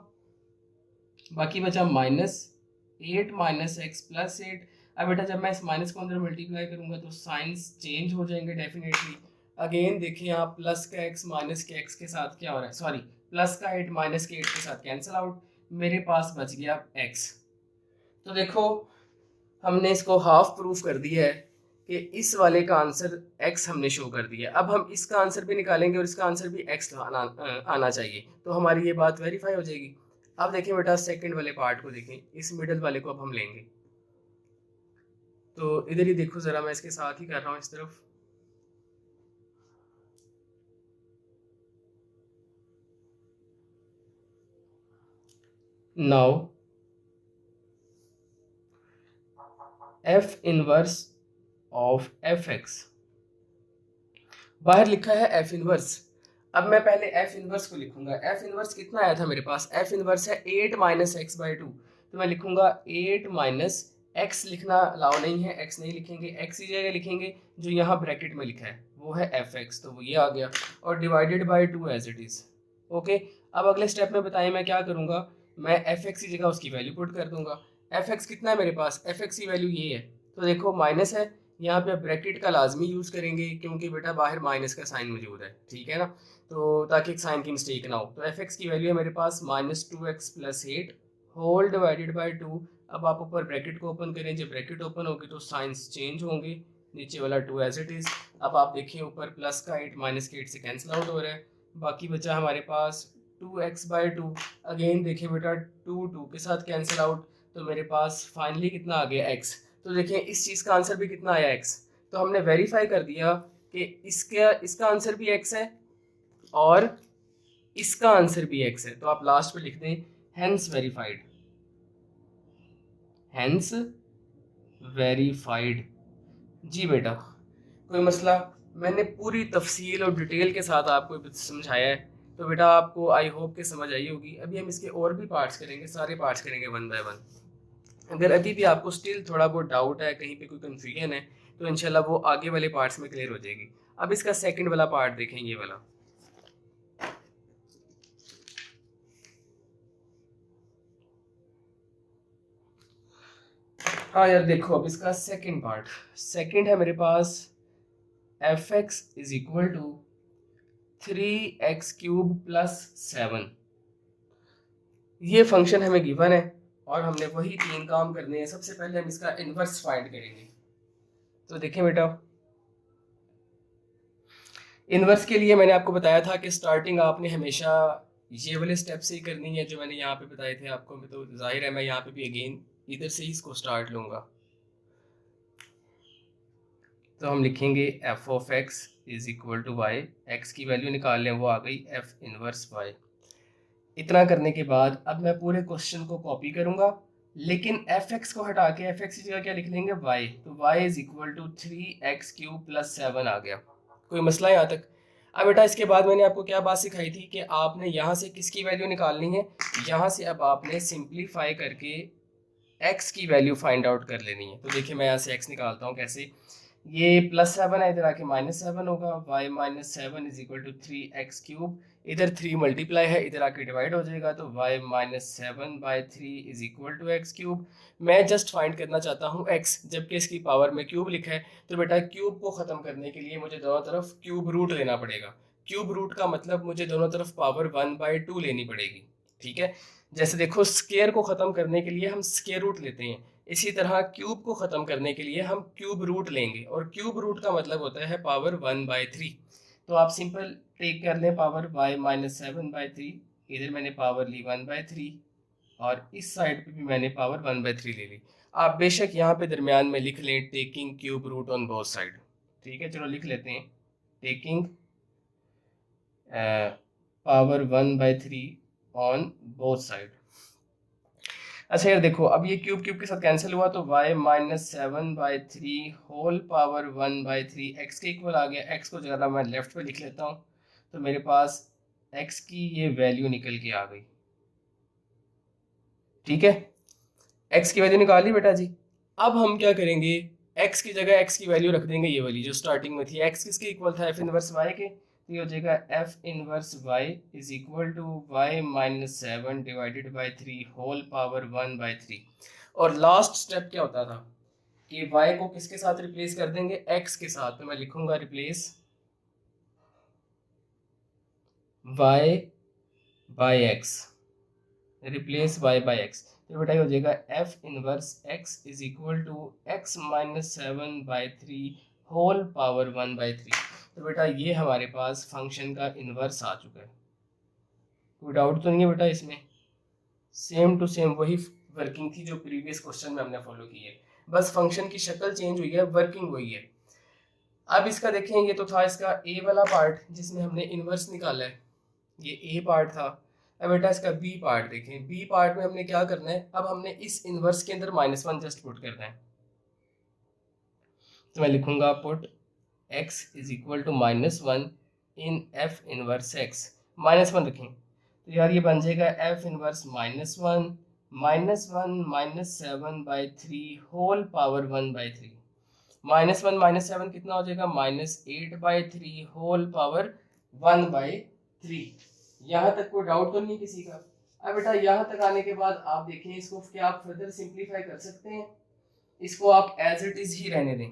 बाकी बचा -8 माइनस एक्स +8। अब बेटा जब मैं इस माइनस को अंदर मल्टीप्लाई करूंगा तो साइंस चेंज हो जाएंगे डेफिनेटली। अगेन देखिए आप, प्लस का x माइनस के x के साथ क्या हो रहा है, सॉरी प्लस का 8 माइनस के 8 के साथ कैंसिल आउट, मेरे पास बच गया x। तो देखो हमने इसको हाफ प्रूफ कर दिया है कि इस वाले का आंसर x हमने शो कर दिया। अब हम इसका आंसर भी निकालेंगे और इसका आंसर भी x आना चाहिए, तो हमारी ये बात वेरीफाई हो जाएगी। अब देखिए बेटा सेकंड वाले पार्ट को देखें, इस मिडल वाले को अब हम लेंगे। तो इधर ही देखो जरा, मैं इसके साथ ही कर रहा हूँ इस तरफ। Now F inverse of f x, बाहर लिखा है एफ इनवर्स। अब मैं पहले एफ इनवर्स को लिखूंगा। एफ इनवर्स कितना आया था मेरे पास, एफ इनवर्स है 8 माइनस एक्स बाई टू, तो मैं लिखूंगा 8 माइनस एक्स, लिखना अलाउ नहीं है, एक्स नहीं लिखेंगे, एक्स की जगह लिखेंगे जो यहाँ ब्रैकेट में लिखा है वो है एफ एक्स, तो वो ये आ गया, और divided by two as it is. Okay, अब अगले स्टेप में बताइए मैं क्या करूँगा, मैं एफ एक्स की जगह उसकी वैल्यू पुट कर दूंगा। एफ एक्स कितना है मेरे पास, एफ एक्स की वैल्यू ये है, तो देखो माइनस है, यहाँ पे ब्रैकेट का लाजमी यूज़ करेंगे क्योंकि बेटा बाहर माइनस का साइन मौजूद है, ठीक है ना, तो ताकि एक साइन की मिस्टेक ना हो। तो एफ एक्स की वैल्यू है मेरे पास minus two x plus eight whole divided by two. अब आप ऊपर ब्रैकेट को ओपन करें, जब ब्रैकेट ओपन होगी तो साइंस चेंज होंगे, नीचे वाला टू एज इट इज़। अब आप देखिए ऊपर प्लस का 8 माइनस के 8 से कैंसिल आउट हो रहा है, बाकी बचा हमारे पास two x by two. Again देखिए बेटा टू टू के साथ कैंसिल आउट, तो मेरे पास फाइनली कितना आ गया एक्स। तो देखिए इस चीज़ का आंसर भी कितना आया एक्स, तो हमने वेरीफाई कर दिया कि इसका आंसर भी एक्स है और इसका आंसर भी एक्स है, तो आप लास्ट पे लिख दें हेंस वेरीफाइड, हेंस वेरीफाइड। जी बेटा, कोई मसला, मैंने पूरी तफसील और डिटेल के साथ आपको समझाया है, तो बेटा आपको आई होप कि समझ आई होगी। अभी हम इसके और भी पार्ट्स करेंगे, सारे पार्ट्स करेंगे वन बाय वन। अगर अभी भी आपको स्टिल थोड़ा बहुत डाउट है, कहीं पे कोई कन्फ्यूजन है, तो इंशाल्लाह वो आगे वाले पार्ट्स में क्लियर हो जाएगी। अब इसका सेकंड वाला पार्ट देखें, ये वाला। हाँ यार देखो, अब इसका सेकंड पार्ट, सेकंड है मेरे पास f x is equal to 3x cube plus 7। ये फंक्शन हमें गिवन है और हमने वही तीन काम करने हैं। सबसे पहले हम इसका इनवर्स फाइंड करेंगे। तो देखें बेटा, इनवर्स के लिए मैंने आपको बताया था कि स्टार्टिंग आपने हमेशा ये वाले स्टेप से ही करनी है जो मैंने यहाँ पे बताए थे आपको। तो जाहिर है मैं यहाँ पे भी अगेन इधर से ही इसको स्टार्ट लूँगा। तो हम लिखेंगे f of x is equal to y, x की वैल्यू निकाल लें, वो आ गई एफ इनवर्स वाई। इतना करने के बाद अब मैं पूरे क्वेश्चन को कॉपी करूँगा, लेकिन एफ एक्स को हटा के एफ एक्स की जगह क्या लिख लेंगे वाई, तो y is equal to 3x cube plus 7 आ गया। कोई मसला यहाँ तक। अब बेटा इसके बाद मैंने आपको क्या बात सिखाई थी कि आपने यहाँ से किसकी वैल्यू निकालनी है, यहाँ से अब आपने सिंप्लीफाई करके x की वैल्यू फाइंड आउट कर लेनी है। तो देखिए मैं यहाँ से x निकालता हूँ कैसे, ये प्लस 7 है, इधर आके माइनस 7 होगा, y minus 7 is equal to 3x cube, इधर 3 मल्टीप्लाई है, इधर आके डिवाइड हो जाएगा, तो y minus 7 by 3 is equal to x cube. मैं जस्ट फाइंड करना चाहता हूँ x, जबकि इसकी पावर में क्यूब लिखा है, तो बेटा क्यूब को ख़त्म करने के लिए मुझे दोनों तरफ क्यूब रूट लेना पड़ेगा। क्यूब रूट का मतलब मुझे दोनों तरफ पावर 1/2 लेनी पड़ेगी, ठीक है। जैसे देखो स्केयर को ख़त्म करने के लिए हम स्केयर रूट लेते हैं, इसी तरह क्यूब को ख़त्म करने के लिए हम क्यूब रूट लेंगे, और क्यूब रूट का मतलब होता है पावर 1/3। तो आप सिंपल टेक कर लें पावर y माइनस 7/3, इधर मैंने पावर ली 1/3 और इस साइड पे भी मैंने पावर 1/3 ले ली। आप बेशक यहाँ पे दरमियान में लिख लें taking cube root on both side, ठीक है, चलो लिख लेते हैं taking power 1/3 on both side. अच्छा यार देखो, अब ये क्यूब क्यूब के साथ कैंसिल हुआ, तो y minus 7/3 whole power 1/3 x के इक्वल आ गया। x को ज़्यादा मैं लेफ्ट पे लिख लेता हूँ, तो मेरे पास x की ये वैल्यू निकल के आ गई, ठीक है। x की वैल्यू निकाल ली बेटा जी। अब हम क्या करेंगे, x की जगह x की वैल्यू रख देंगे ये वाली जो स्टार्टिंग में थी। x किसके इक्वल था, f इनवर्स y के, तो ये हो जाएगा f inverse y is equal to y minus 7 divided by 3 whole power 1/3। और लास्ट स्टेप क्या होता था कि y को किसके साथ रिप्लेस कर देंगे, x के साथ, तो मैं लिखूंगा replace y by x, replace y by x, तो बेटा ये हो जाएगा f inverse x is equal to x minus 7/3 whole power 1/3। तो बेटा ये हमारे पास फंक्शन का इन्वर्स आ चुका है। कोई डाउट तो नहीं है बेटा इसमें, सेम टू सेम वही वर्किंग थी जो प्रीवियस क्वेश्चन में हमने फॉलो की है, बस फंक्शन की शक्ल चेंज हुई है, वर्किंग वही है। अब इसका देखें, ये तो था इसका ए वाला पार्ट जिसमें हमने इन्वर्स निकाला है, ये ए पार्ट था। अब बेटा इसका बी पार्ट देखें। बी पार्ट में हमने क्या करना है, अब हमने इस इनवर्स के अंदर -1 जस्ट पुट करना है। तो मैं लिखूंगा put x is equal to -1 in f inverse x। -1 रखें तो यार ये बन जाएगा f इनवर्स -1 -7/3 होल पावर 1/3। -1 -7 कितना हो जाएगा, -8/3 होल पावर 1/3। यहाँ तक कोई डाउट तो नहीं किसी का। अब बेटा यहाँ तक आने के बाद आप देखें इसको क्या आप फर्दर सिंप्लीफाई कर सकते हैं, इसको आप एज इट इज ही रहने दें,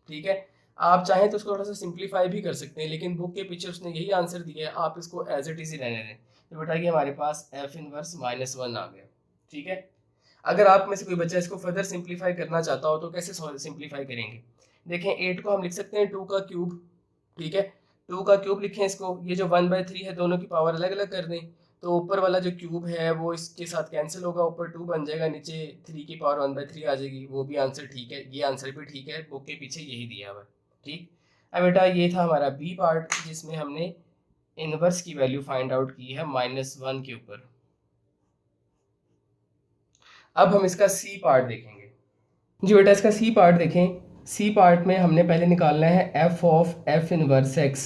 ठीक है। आप चाहें तो उसको थोड़ा सा सिंप्लीफाई भी कर सकते हैं, लेकिन बुक के पीछे उसने यही आंसर दिया है, आप इसको एज इट इज ही रहने दें। तो बेटा ये हमारे पास f इनवर्स -1 आ गया, ठीक है। अगर आप में से कोई बच्चा इसको फर्दर सिंप्लीफाई करना चाहता हो तो कैसे सिंप्लीफाई करेंगे, देखें 8 को हम लिख सकते हैं 2 का क्यूब, ठीक है। 2 का क्यूब लिखें इसको, ये जो 1/3 है दोनों की पावर अलग अलग कर दें, तो ऊपर वाला जो क्यूब है वो इसके साथ कैंसिल होगा, ऊपर 2 बन जाएगा, नीचे 3 की पावर 1/3 आ जाएगी। वो भी आंसर ठीक है, ये आंसर भी ठीक है, बुक के पीछे यही दिया हुआ है, ठीक। अब बेटा ये था हमारा बी पार्ट जिसमें हमने इनवर्स की वैल्यू फाइंड आउट की है -1 के ऊपर। अब हम इसका सी पार्ट देखेंगे जी। बेटा इसका सी पार्ट देखें। सी पार्ट में हमने पहले निकालना है f of f inverse x,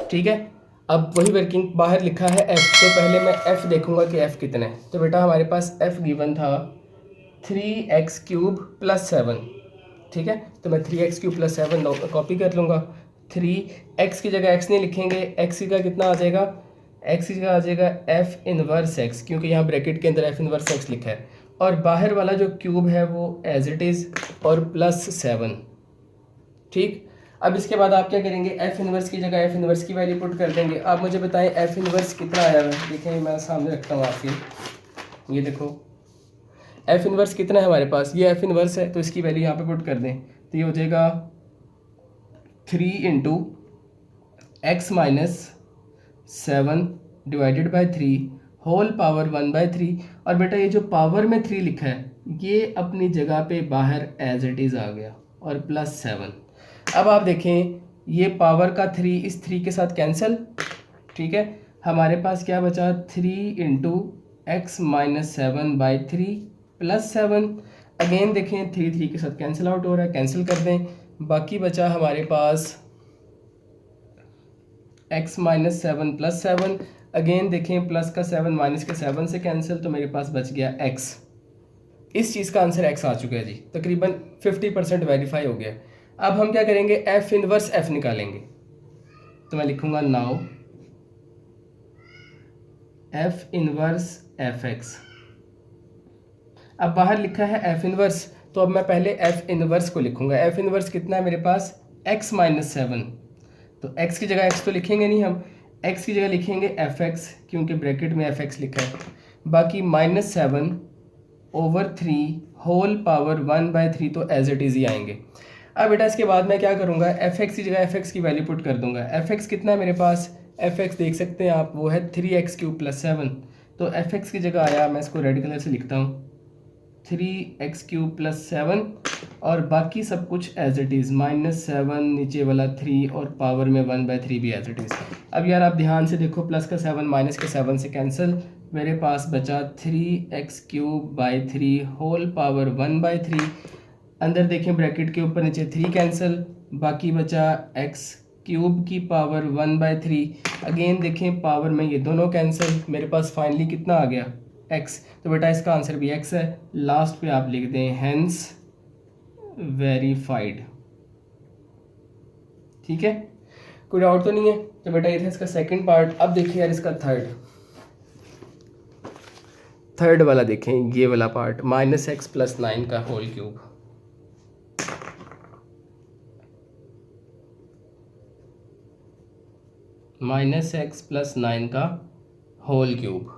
ठीक है। अब वही वर्किंग बाहर लिखा है f, तो पहले मैं f देखूंगा कि f कितना है। तो बेटा हमारे पास f गिवन था 3x³ + 7, ठीक है। तो मैं 3x³ + 7 कॉपी कर लूँगा। 3x की जगह x नहीं लिखेंगे, x की जगह कितना आ जाएगा, x की जगह आ जाएगा f इनवर्स x, क्योंकि यहाँ ब्रैकेट के अंदर f इनवर्स x लिखा है, और बाहर वाला जो क्यूब है वो एज इट इज़ और +7, ठीक। अब इसके बाद आप क्या करेंगे, f इनवर्स की जगह f इनवर्स की वैल्यू पुट कर देंगे। आप मुझे बताएं f इनवर्स कितना आया है, देखें मैं सामने रखता हूँ आपके, ये देखो f इनवर्स कितना है हमारे पास, ये f इनवर्स है, तो इसकी वैल्यू यहाँ पे पुट कर दें। तो ये हो जाएगा 3 × x - 7 divided by 3 whole power 1/3। और बेटा ये जो पावर में 3 लिखा है ये अपनी जगह पे बाहर एज इट इज़ आ गया, और +7। अब आप देखें ये पावर का 3 इस 3 के साथ कैंसिल, ठीक है। हमारे पास क्या बचा, 3 × x - 7/3 +7। अगेन देखें 3 3 के साथ कैंसिल आउट हो रहा है, कैंसिल कर दें। बाकी बचा हमारे पास x - 7 + 7। अगेन देखें प्लस का 7 माइनस के 7 से कैंसिल, तो मेरे पास बच गया x। इस चीज़ का आंसर x आ चुका है जी, तकरीबन 50% वेरीफाई हो गया। अब हम क्या करेंगे, f इनवर्स f निकालेंगे। तो मैं लिखूंगा नाउ f इनवर्स fx। अब बाहर लिखा है f इनवर्स, तो अब मैं पहले f इनवर्स को लिखूंगा। f इनवर्स कितना है मेरे पास, x - 7। तो x की जगह x तो लिखेंगे नहीं हम, x की जगह लिखेंगे fx, क्योंकि ब्रैकेट में fx लिखा है। बाकी -7/3 होल पावर 1/3 तो एज इट इज़ ही आएंगे। अब बेटा इसके बाद मैं क्या करूँगा, fx की जगह fx की वैल्यू पुट कर दूंगा। fx कितना है मेरे पास, fx देख सकते हैं आप, वो है 3x³ + 7। तो fx की जगह आया, मैं इसको रेड कलर से लिखता हूँ, 3x³ + 7, और बाकी सब कुछ एज इट इज़, -7 नीचे वाला 3 और पावर में 1/3 भी एज इट इज़। अब यार आप ध्यान से देखो, प्लस का 7 माइनस के 7 से कैंसिल, मेरे पास बचा 3x³ / 3 होल पावर 1/3। अंदर देखें ब्रैकेट के ऊपर नीचे 3 कैंसिल, बाकी बचा x³ की पावर 1/3। अगेन देखें पावर में ये दोनों कैंसिल, मेरे पास फाइनली कितना आ गया, x। तो बेटा इसका आंसर भी x है। लास्ट पे आप लिख दें हेंस वेरीफाइड, ठीक है, कोई डाउट तो नहीं है। तो बेटा ये था इसका सेकंड पार्ट। अब देखिए यार इसका थर्ड वाला देखें, ये वाला पार्ट, -x + 9 का होल क्यूब। -x + 9 का whole cube,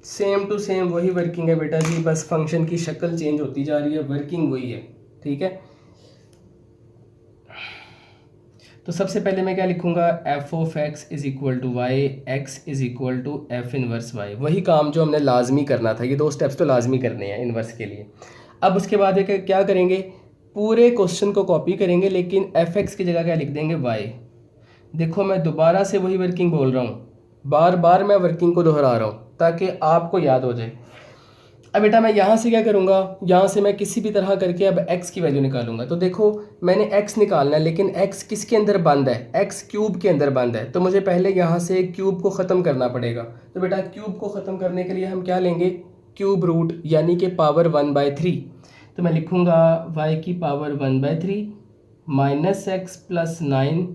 same to same वही वर्किंग है बेटा जी, बस फंक्शन की शक्ल चेंज होती जा रही है, वर्किंग वही है, ठीक है। तो सबसे पहले मैं क्या लिखूंगा, f of x is equal to y, x is equal to f inverse y। वही काम जो हमने लाजमी करना था, ये 2 स्टेप्स तो लाजमी करने हैं इनवर्स के लिए। अब उसके बाद क्या करेंगे, पूरे क्वेश्चन को कॉपी करेंगे, लेकिन f(x) की जगह क्या लिख देंगे, y। देखो मैं दोबारा से वही वर्किंग बोल रहा हूँ, बार बार मैं वर्किंग को दोहरा रहा हूँ ताकि आपको याद हो जाए। अब बेटा मैं यहाँ से क्या करूँगा, यहाँ से मैं किसी भी तरह करके अब x की वैल्यू निकालूंगा। तो देखो मैंने x निकालना है, लेकिन x किसके अंदर बंद है, x क्यूब के अंदर बंद है। तो मुझे पहले यहाँ से क्यूब को ख़त्म करना पड़ेगा। तो बेटा क्यूब को ख़त्म करने के लिए हम क्या लेंगे, क्यूब रूट, यानी कि पावर 1/3। तो मैं लिखूँगा y की power 1/3 minus x plus 9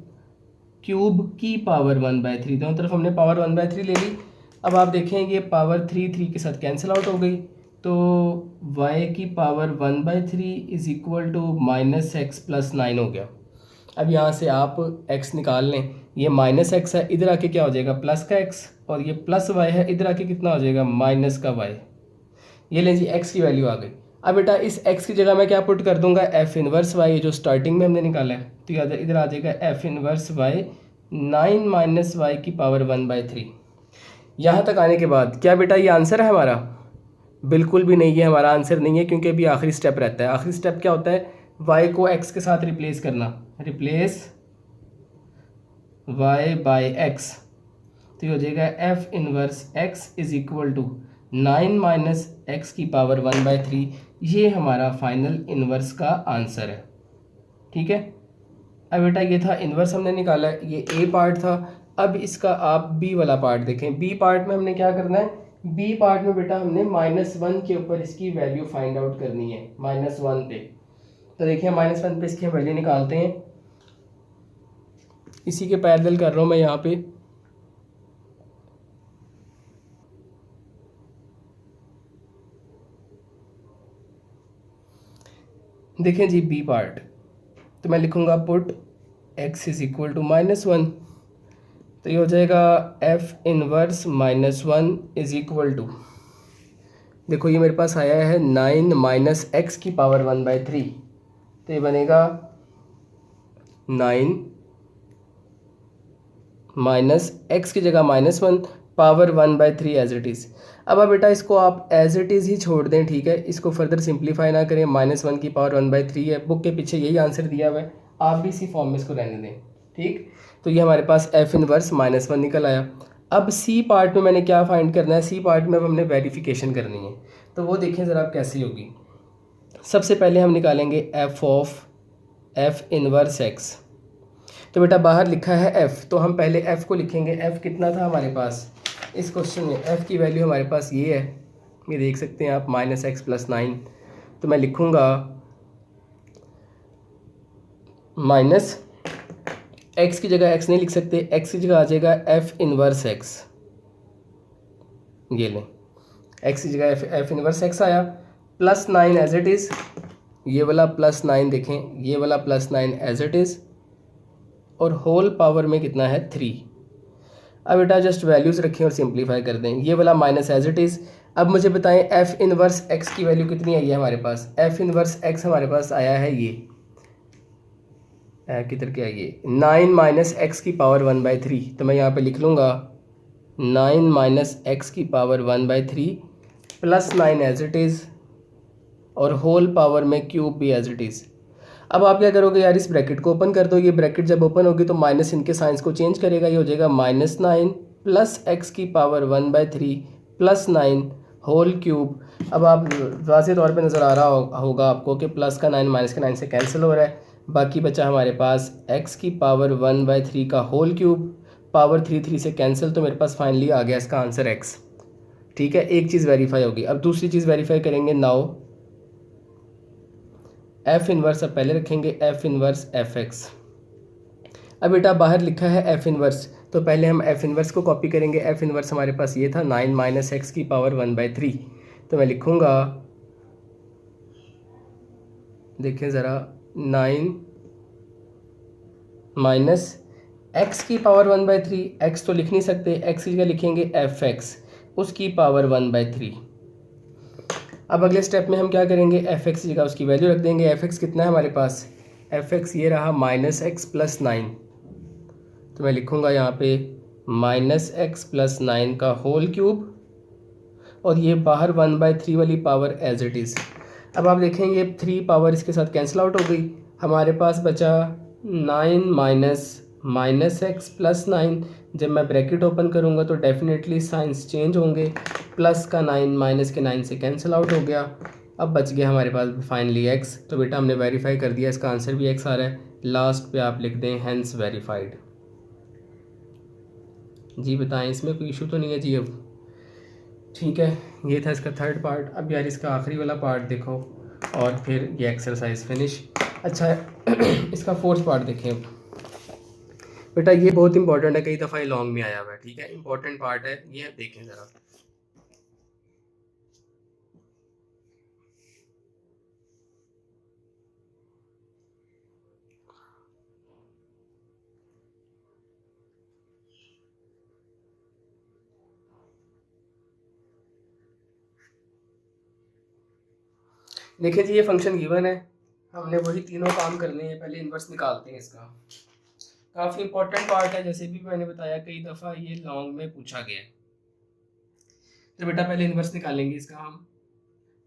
cube की पावर 1/3। दोनों तरफ हमने पावर 1/3 ले ली। अब आप देखेंगे पावर 3 के साथ कैंसिल आउट हो गई, तो y की power 1/3 is equal to minus x plus 9 हो गया। अब यहाँ से आप x निकाल लें, ये माइनस एक्स है, इधर आके क्या हो जाएगा प्लस का x, और ये प्लस y है, इधर आके कितना हो जाएगा माइनस का y। ये लें जी x की वैल्यू आ गई। अब बेटा इस x की जगह मैं क्या पुट कर दूंगा, f इनवर्स y, जो स्टार्टिंग में हमने निकाला है। तो इधर आ जाएगा f inverse y 9 minus y की पावर 1/3। यहाँ तक आने के बाद क्या बेटा ये आंसर है हमारा? बिल्कुल भी नहीं, ये हमारा आंसर नहीं है, क्योंकि अभी आखिरी स्टेप रहता है। आखिरी स्टेप क्या होता है, y को x के साथ रिप्लेस करना, रिप्लेस y बाय x। तो ये हो जाएगा f inverse x is equal to 9 minus x की पावर 1/3। ये हमारा फाइनल इन्वर्स का आंसर है। ठीक है, अब बेटा ये था इन्वर्स हमने निकाला है, ये ए पार्ट था। अब इसका आप बी वाला पार्ट देखें। बी पार्ट में हमने क्या करना है, बी पार्ट में बेटा हमने -1 के ऊपर इसकी वैल्यू फाइंड आउट करनी है, -1 पे। तो देखिए -1 पे इसकी हम वैल्यू निकालते हैं। इसी के पैरेलल कर रहा हूँ मैं यहाँ पे। देखें जी बी पार्ट, तो मैं लिखूँगा put x is equal to -1। तो ये हो जाएगा f inverse -1 is equal to, देखो ये मेरे पास आया है 9 माइनस एक्स की पावर 1/3। तो ये बनेगा 9 माइनस एक्स की जगह -1 पावर 1/3 एज इट इज़। अब बेटा इसको आप एज इट इज़ ही छोड़ दें, ठीक है, इसको फर्दर सिंप्लीफाई ना करें। -1 की पावर 1/3 है, बुक के पीछे यही आंसर दिया हुआ है, आप भी इसी फॉर्म में इसको रहने दें। ठीक, तो ये हमारे पास f इनवर्स -1 निकल आया। अब सी पार्ट में मैंने क्या फाइंड करना है, सी पार्ट में अब हमने वेरिफिकेशन करनी है। तो वो देखें ज़रा आप कैसी होगी। सबसे पहले हम निकालेंगे f of f inverse x। तो बेटा बाहर लिखा है f, तो हम पहले f को लिखेंगे। f कितना था हमारे पास इस क्वेश्चन में, f की वैल्यू हमारे पास ये है, ये देख सकते हैं आप, -x + 9। तो मैं लिखूँगा माइनस x की जगह x नहीं लिख सकते, x की जगह आ जाएगा f इनवर्स x। ये लें, x की जगह f इनवर्स x आया, +9 एज इट इज़। ये वाला +9 देखें, ये वाला +9 एज इट इज़, और होल पावर में कितना है 3। अब बेटा जस्ट वैल्यूज़ रखें और सिंप्लीफाई कर दें। ये वाला माइनस एज इट इज़। अब मुझे बताएं f इनवर्स x की वैल्यू कितनी आई है हमारे पास। f इनवर्स x हमारे पास आया है ये किधर के आइए 9 माइनस एक्स की पावर 1/3। तो मैं यहाँ पे लिख लूँगा 9 माइनस एक्स की पावर 1/3 +9 एज इट इज़, और होल पावर में क्यूब भी एज इट इज़। अब आप क्या करोगे यार, इस ब्रैकेट को ओपन कर दो। ये ब्रैकेट जब ओपन होगी तो माइनस इनके साइंस को चेंज करेगा, ये हो जाएगा -9 प्लस एक्स की पावर 1/3 +9 होल क्यूब। अब आप वाज़े तौर पे नज़र आ रहा होगा आपको कि प्लस का 9 माइनस का 9 से कैंसिल हो रहा है। बाकी बचा हमारे पास x की पावर 1/3 का होल क्यूब, पावर 3 से कैंसिल, तो मेरे पास फाइनली आ गया इसका आंसर x। ठीक है, एक चीज़ वेरीफाई होगी। अब दूसरी चीज़ वेरीफाई करेंगे। नाउ f इनवर्स अब पहले रखेंगे, f इनवर्स fx। अब बेटा बाहर लिखा है f इनवर्स, तो पहले हम f इनवर्स को कॉपी करेंगे। f इनवर्स हमारे पास ये था 9 माइनस एक्स की पावर 1/3। तो मैं लिखूँगा, देखें ज़रा, 9 माइनस एक्स की पावर 1/3, एक्स तो लिख नहीं सकते, एक्स की जगह लिखेंगे fx, उसकी पावर 1/3। अब अगले स्टेप में हम क्या करेंगे, fx की जगह उसकी वैल्यू रख देंगे। fx कितना है हमारे पास, fx ये रहा -x + 9। तो मैं लिखूँगा यहाँ पे -x + 9 का होल क्यूब, और ये बाहर 1/3 वाली पावर एज इट इज़। अब आप देखेंगे 3 पावर इसके साथ कैंसिल आउट हो गई, हमारे पास बचा 9 माइनस माइनस एक्स प्लस 9, जब मैं ब्रैकेट ओपन करूँगा तो डेफिनेटली साइंस चेंज होंगे, प्लस का 9 माइनस के 9 से कैंसिल आउट हो गया। अब बच गया हमारे पास फाइनली x, तो बेटा हमने वेरीफाई कर दिया, इसका आंसर भी x आ रहा है। लास्ट पे आप लिख दें हैंस वेरीफाइड। जी बताएं, इसमें कोई इशू तो नहीं है जी? अब ठीक है, ये था इसका थर्ड पार्ट। अब यार इसका आखिरी वाला पार्ट देखो और फिर ये एक्सरसाइज फिनिश। अच्छा है इसका फोर्थ पार्ट देखें अब। बेटा ये बहुत इंपॉर्टेंट है, कई दफ़ा ये लॉन्ग में आया हुआ है, ठीक है, इंपॉर्टेंट पार्ट है ये, देखें ज़रा। देखिए जी, ये फंक्शन गिवन है, हमने वही तीनों काम करने हैं। पहले इन्वर्स निकालते हैं इसका, काफ़ी इंपॉर्टेंट पार्ट है, जैसे भी मैंने बताया कई दफ़ा ये लॉन्ग में पूछा गया है। तो बेटा पहले इन्वर्स निकालेंगे इसका हम,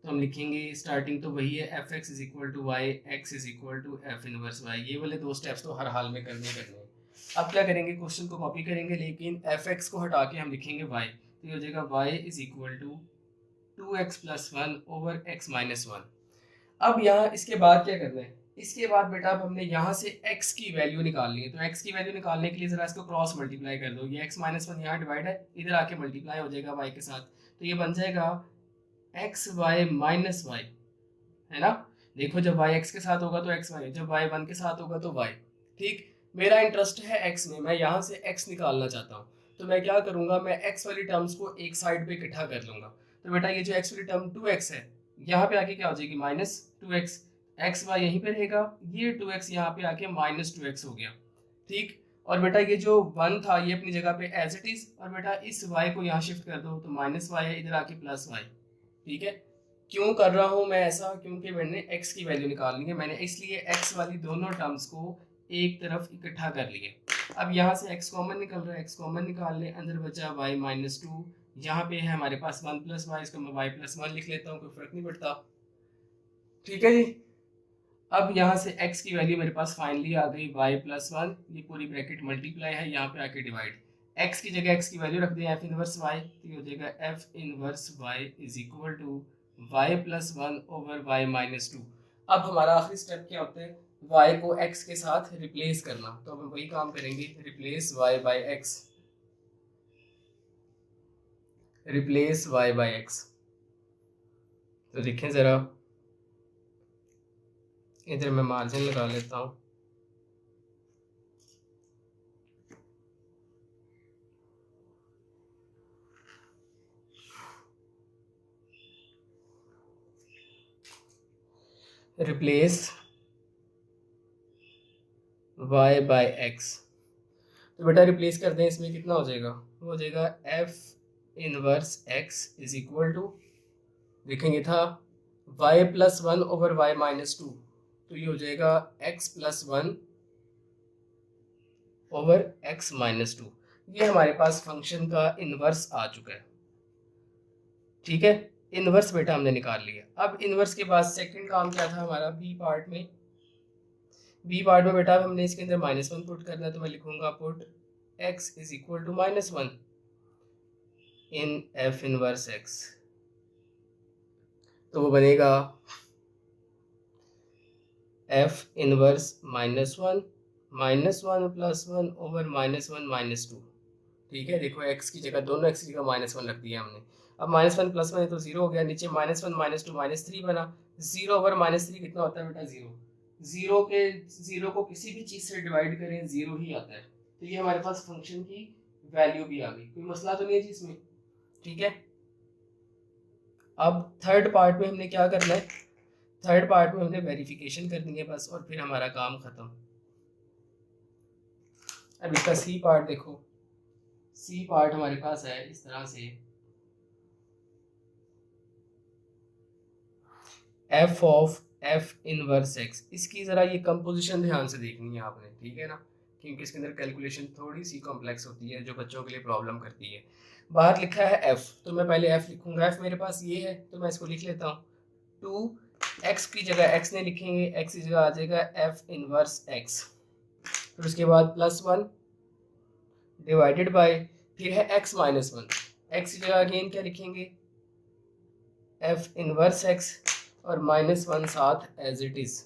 तो हम लिखेंगे स्टार्टिंग तो वही है, F x is equal to y, x is equal to F inverse Y. ये वाले दो स्टेप्स तो हर हाल में करने हैं। अब क्या करेंगे, क्वेश्चन को कॉपी करेंगे, लेकिन एफ एक्स को हटा के हम लिखेंगे वाई, तो ये हो जाएगा y is equal to 2x plus 1 over x minus 1। अब यहाँ इसके बाद क्या करना है, इसके बाद बेटा अब हमने यहाँ से x की वैल्यू निकालनी है। तो x की वैल्यू निकालने के लिए जरा इसको क्रॉस मल्टीप्लाई कर दो, ये x माइनस 1 यहाँ डिवाइड है, इधर आके मल्टीप्लाई हो जाएगा y के साथ, तो ये बन जाएगा एक्स वाई माइनस वाई, है ना। देखो जब y x के साथ होगा तो x y, जब y 1 के साथ होगा तो y। ठीक, मेरा इंटरेस्ट है x में, मैं यहाँ से x निकालना चाहता हूँ, तो मैं क्या करूँगा, मैं x वाली टर्म्स को एक साइड पे इकट्ठा कर लूँगा। तो बेटा ये जो x वाली टर्म 2x है, यहाँ पे आके क्या हो जाएगी माइनस 2x, एक्स वाई यहीं पे रहेगा, ये 2x यहाँ पे आके माइनस 2x हो गया। ठीक, और बेटा ये जो 1 था ये अपनी जगह पे एज इट इज, और बेटा इस y को यहाँ शिफ्ट कर दो, तो माइनस वाई है, इधर आके प्लस वाई। ठीक है, क्यों कर रहा हूँ मैं ऐसा, क्योंकि मैंने x की वैल्यू निकालनी है, मैंने इसलिए x वाली दोनों टर्म्स को एक तरफ इकट्ठा कर लिए। अब यहाँ से x कॉमन निकल रहा है, x कॉमन निकाल ले, अंदर बचा y माइनस 2, यहाँ पे है हमारे पास 1 प्लस वाई, इसको मैं y प्लस 1 लिख लेता हूँ, कोई फर्क नहीं पड़ता। ठीक है जी, अब यहाँ से x की वैल्यू मेरे पास फाइनली आ गई y प्लस 1, ये पूरी ब्रैकेट मल्टीप्लाई है, यहाँ पे आके डिवाइड, x की जगह x की वैल्यू रख दें f इनवर्स y, तो ये हो जाएगा f inverse y is equal to y plus 1 over y minus 2। अब हमारा आखिरी स्टेप क्या होता है, y को x के साथ रिप्लेस करना, तो हम वही काम करेंगे, replace y by x, replace y by x। तो देखें ज़रा, इधर मैं मार्जिन लगा लेता हूँ, रिप्लेस y बाई x। तो बेटा रिप्लेस कर दें, इसमें कितना हो जाएगा, वो हो जाएगा f inverse x is equal to, देखेंगे था y plus 1 over y minus 2, तो ये हो जाएगा x plus 1 over x minus 2। ये हमारे पास फंक्शन का इनवर्स आ चुका है। ठीक है, इनवर्स बेटा हमने निकाल लिया। अब इनवर्स के बाद सेकंड काम क्या था हमारा, बी पार्ट में, बी पार्ट में बेटा हमने इसके अंदर माइनस 1 पुट करना है, तो मैं लिखूंगा put x is equal to minus 1 in f inverse x, तो वो बनेगा f inverse minus one plus 1 over minus 1 minus 2। ठीक है, देखो x की जगह, दोनों x की जगह माइनस 1 रख दिया हमने। अब माइनस 1 प्लस 1 है तो 0 हो गया, नीचे माइनस 1 माइनस 2 माइनस 3 बना, 0 ओवर माइनस 3 कितना होता है बेटा 0, 0 को किसी भी चीज़ से डिवाइड करें 0 ही आता है। तो ये हमारे पास फंक्शन की वैल्यू भी आ गई, कोई मसला तो नहीं है जी इसमें। ठीक है, अब थर्ड पार्ट में हमने क्या करना है, थर्ड पार्ट में हमने वेरिफिकेशन करनी है बस, और फिर हमारा काम खत्म। अब इसका सी पार्ट देखो, सी पार्ट हमारे पास है इस तरह से, F of F inverse x, इसकी ज़रा ये कंपोजिशन ध्यान से देखनी है आपने, ठीक है ना, क्योंकि इसके अंदर कैलकुलेशन थोड़ी सी कॉम्प्लेक्स होती है जो बच्चों के लिए प्रॉब्लम करती है। बाहर लिखा है एफ, तो मैं पहले एफ लिखूंगा, एफ मेरे पास ये है तो मैं इसको लिख लेता हूँ, 2 एक्स की जगह एक्स नहीं लिखेंगे, एक्स की जगह आ जाएगा एफ इनवर्स एक्स। फिर उसके बाद +1 डिवाइडेड बाय, फिर है x माइनस 1, x की जगह अगेन क्या लिखेंगे f इनवर्स x और -1 साथ एज इट इज़।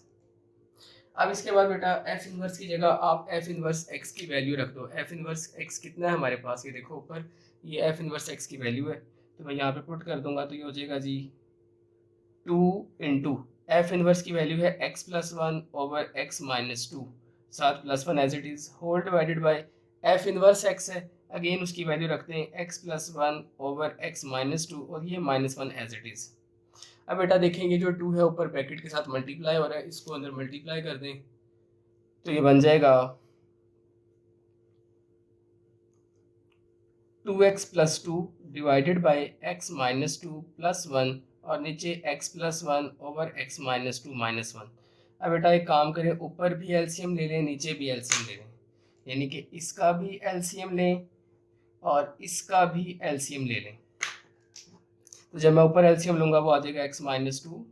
अब इसके बाद बेटा f इनवर्स की जगह आप f इनवर्स x की वैल्यू रख दो। f इनवर्स x कितना है हमारे पास, ये देखो ऊपर, ये f इनवर्स x की वैल्यू है, तो मैं यहाँ पे पुट कर दूंगा, तो ये हो जाएगा जी 2 इंटू f इनवर्स की वैल्यू है x + 1 ओवर x - 2 साथ +1 as it is whole divided by f inverse x है, अगेन उसकी वैल्यू रखते हैं x + 1 ओवर x - 2 और ये -1 एज इट इज़। अब बेटा देखेंगे जो 2 है ऊपर ब्रैकेट के साथ मल्टीप्लाई हो रहा है, इसको अंदर मल्टीप्लाई कर दें, तो ये बन जाएगा 2x + 2 डिवाइडेड बाय x - 2 + 1 और नीचे x + 1 ओवर x - 2 -1। अब बेटा एक काम करें, ऊपर भी एलसीएम ले लें, नीचे भी एलसीएम ले लें, यानी कि इसका भी एलसीएम लें और इसका भी एलसीएम ले लें। तो जब मैं ऊपर एलसीएम लूँगा वो आ जाएगा x - 2,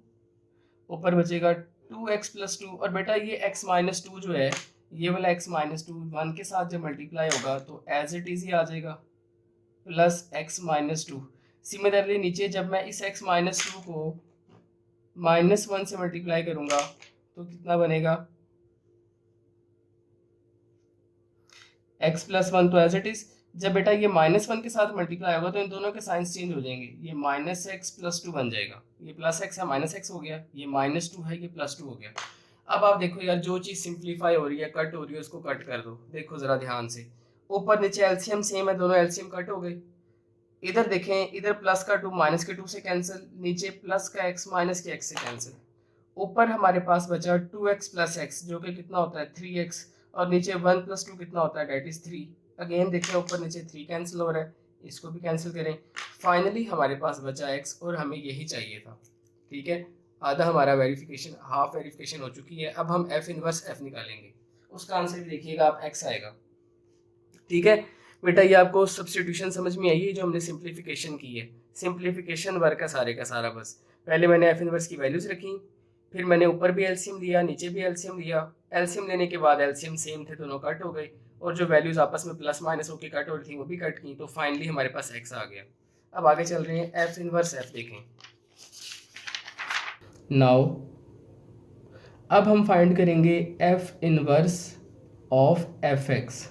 ऊपर बचेगा 2x + 2 और बेटा ये x - 2 जो है, ये वाला x - 2 1 के साथ जब मल्टीप्लाई होगा तो एज इट इज़ ही आ जाएगा प्लस x - 2। सिमिलरली नीचे जब मैं इस x - 2 को -1 से मल्टीप्लाई करूँगा तो कितना बनेगा, x + 1 तो एज इट इज़। जब बेटा ये -1 के साथ मल्टीप्लाई होगा तो इन दोनों के साइंस चेंज हो जाएंगे, ये -x + 2 बन जाएगा, ये +x है -x हो गया, ये -2 है ये +2 हो गया। अब आप देखो यार, जो चीज़ सिंप्लीफाई हो रही है, कट हो रही है, उसको कट कर दो। देखो ज़रा ध्यान से, ऊपर नीचे एलसीएम सेम है, दोनों एलसीएम कट हो गए। इधर देखें, इधर प्लस का 2 माइनस के 2 से कैंसिल, नीचे प्लस का x माइनस के x से कैंसिल। ऊपर हमारे पास बचा 2x + x जो कि कितना होता है 3x और नीचे 1 + 2 कितना होता है डेट इज़ 3। अगेन देखें ऊपर नीचे 3 कैंसिल हो रहा है, इसको भी कैंसिल करें। फाइनली हमारे पास बचा x और हमें यही चाहिए था। ठीक है, आधा हमारा वेरिफिकेशन, हाफ वेरिफिकेशन हो चुकी है। अब हम f इनवर्स f निकालेंगे, उसका आंसर भी देखिएगा आप, x आएगा। ठीक है बेटा, ये आपको सब्स्टिट्यूशन समझ में आई है जो हमने सिंप्लीफिकेशन की है। सिंप्लीफिकेशन वर्क है सारे का सारा। बस पहले मैंने एफ इनवर्स की वैल्यूज रखी, फिर मैंने ऊपर भी एलसीएम लिया, नीचे भी एलसीएम लिया। एलसीएम लेने के बाद एलसीएम सेम थे, दोनों कट हो गए और जो वैल्यूज आपस में प्लस माइनस होकर कट हो रही थी वो भी कट की, तो फाइनली हमारे पास एक्स आ गया। अब आगे चल रहे हैं, एफ इनवर्स एफ देखें। नाउ अब हम फाइंड करेंगे F inverse of f x.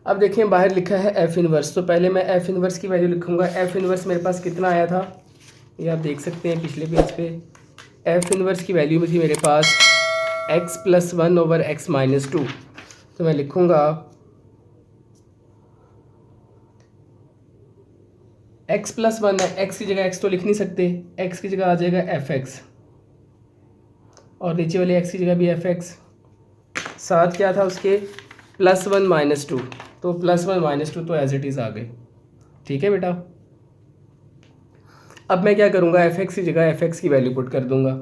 अब देखें बाहर लिखा है एफ इनवर्स, तो पहले मैं एफ इनवर्स की वैल्यू लिखूंगा। एफ इनवर्स मेरे पास कितना आया था, ये आप देख सकते हैं पिछले पेज पे। एफ इनवर्स की वैल्यू में थी मेरे पास x + 1 ओवर x - 2, तो मैं लिखूंगा x + 1 है, x की जगह x तो लिख नहीं सकते, x की जगह आ जाएगा एफ एक्स और नीचे वाले x की जगह भी एफ एक्स। साथ क्या था उसके +1 - 2, तो +1 - 2 तो एज इट इज़ आ गए। ठीक है बेटा, अब मैं क्या करूँगा, एफ एक्स की जगह एफ एक्स की वैल्यू पुट कर दूंगा।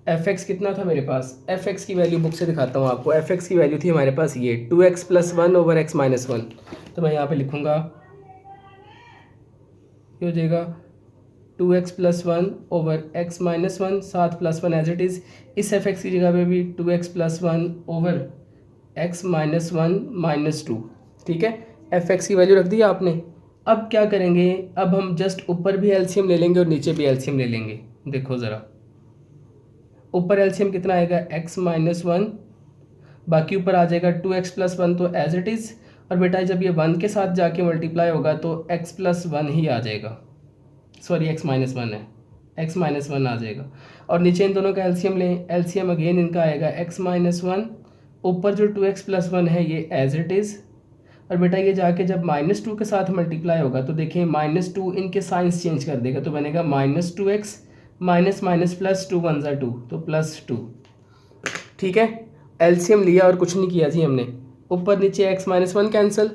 एफ एक्स कितना था मेरे पास, एफ एक्स की वैल्यू बुक से दिखाता हूँ आपको। एफ एक्स की वैल्यू थी हमारे पास ये 2x + 1 ओवर x - 1, तो मैं यहाँ पे लिखूँगा ये हो जाएगा 2x + 1 ओवर x - 1 साथ +1 एज इट इज़। इस एफ एक्स की जगह पे भी 2x + 1 ओवर x - 1 - 2। ठीक है, एफ एक्स की वैल्यू रख दी आपने। अब क्या करेंगे, अब हम जस्ट ऊपर भी एलसीएम ले लेंगे और नीचे भी एलसीएम ले लेंगे। देखो ज़रा, ऊपर एलसीएम कितना आएगा x - 1, बाकी ऊपर आ जाएगा 2x + 1 तो एज इट इज़। और बेटा जब ये 1 के साथ जाके मल्टीप्लाई होगा तो x + 1 ही आ जाएगा, सॉरी x - 1 है, x - 1 आ जाएगा। और नीचे इन दोनों का एलसीएम लें, एलसीएम अगेन इनका आएगा x - 1, ऊपर जो 2x + 1 है ये एज इट इज़। और बेटा ये जाके जब -2 के साथ मल्टीप्लाई होगा तो देखिए -2 इनके साइंस चेंज कर देगा, तो बनेगा -2x +2 1 = 2 तो +2। ठीक है, एलसीएम लिया और कुछ नहीं किया जी हमने, ऊपर नीचे x - 1 कैंसिल।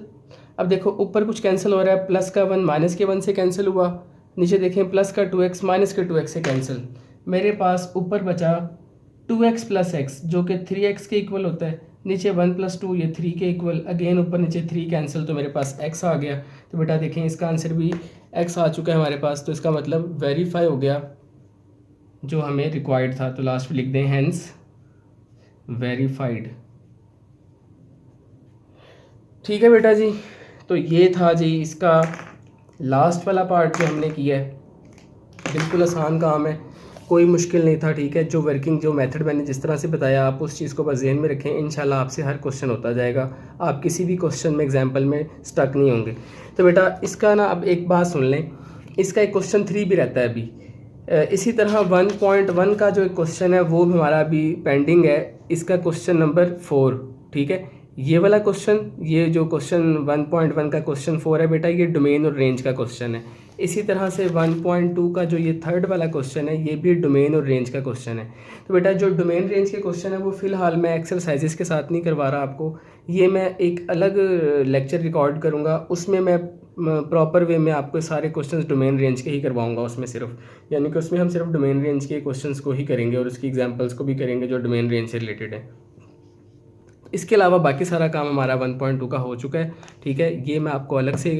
अब देखो ऊपर कुछ कैंसिल हो रहा है, प्लस का 1 माइनस के 1 से कैंसिल हुआ, नीचे देखें प्लस का 2x माइनस के 2x से कैंसिल। मेरे पास ऊपर बचा 2x + x जो कि 3x के इक्वल होता है, नीचे 1 + 2 ये 3 के इक्वल, अगेन ऊपर नीचे 3 कैंसिल, तो मेरे पास x आ गया। तो बेटा देखें इसका आंसर भी x आ चुका है हमारे पास, तो इसका मतलब वेरीफाई हो गया जो हमें रिक्वायर्ड था। तो लास्ट में लिख दें हैंस वेरीफाइड। ठीक है बेटा जी, तो ये था जी इसका लास्ट वाला पार्ट जो हमने किया है। बिल्कुल आसान काम है, कोई मुश्किल नहीं था। ठीक है, जो वर्किंग जो मेथड मैंने जिस तरह से बताया आप उस चीज़ को बस ज़हन में रखें, इंशाल्लाह आपसे हर क्वेश्चन होता जाएगा, आप किसी भी क्वेश्चन में एग्जांपल में स्टक नहीं होंगे। तो बेटा इसका ना अब एक बात सुन लें, इसका एक क्वेश्चन 3 भी रहता है अभी। इसी तरह 1.1 का जो एक क्वेश्चन है वो हमारा अभी पेंडिंग है, इसका क्वेश्चन नंबर 4। ठीक है, ये वाला क्वेश्चन, ये जो क्वेश्चन 1.1 का क्वेश्चन 4 है बेटा, ये डोमेन और रेंज का क्वेश्चन है। इसी तरह से 1.2 का जो ये थर्ड वाला क्वेश्चन है ये भी डोमेन और रेंज का क्वेश्चन है। तो बेटा जो डोमेन रेंज के क्वेश्चन है वो फ़िलहाल मैं एक्सरसाइजेस के साथ नहीं करवा रहा आपको, ये मैं एक अलग लेक्चर रिकॉर्ड करूँगा, उसमें मैं प्रॉपर वे में आपको सारे क्वेश्चंस डोमेन रेंज के ही करवाऊंगा उसमें सिर्फ, यानी कि उसमें हम सिर्फ डोमेन रेंज के क्वेश्चंस को ही करेंगे और उसकी एग्जांपल्स को भी करेंगे जो डोमेन रेंज से रिलेटेड है। इसके अलावा बाकी सारा काम हमारा 1.2 का हो चुका है। ठीक है, ये मैं आपको अलग से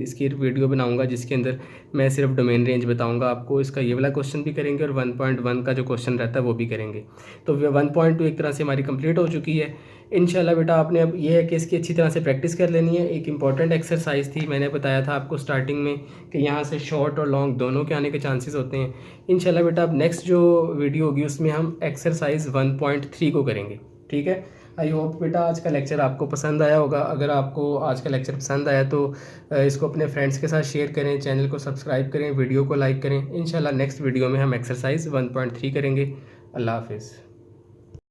इसकी वीडियो बनाऊंगा जिसके अंदर मैं सिर्फ डोमेन रेंज बताऊंगा आपको, इसका ये वाला क्वेश्चन भी करेंगे और 1.1 का जो क्वेश्चन रहता है वो भी करेंगे। तो 1.2 एक तरह से हमारी कंप्लीट हो चुकी है। इंशाल्लाह बेटा आपने अब ये है कि इसकी अच्छी तरह से प्रैक्टिस कर लेनी है। एक इंपॉर्टेंट एक्सरसाइज थी, मैंने बताया था आपको स्टार्टिंग में कि यहाँ से शॉर्ट और लॉन्ग दोनों के आने के चांसेस होते हैं। इंशाल्लाह बेटा अब नेक्स्ट जो वीडियो होगी उसमें हम एक्सरसाइज 1.3 को करेंगे। ठीक है, आई होप बेटा आज का लेक्चर आपको पसंद आया होगा। अगर आपको आज का लेक्चर पसंद आया तो इसको अपने फ्रेंड्स के साथ शेयर करें, चैनल को सब्सक्राइब करें, वीडियो को लाइक करें। इंशाल्लाह नेक्स्ट वीडियो में हम एक्सरसाइज 1.3 करेंगे। अल्लाह हाफिज़।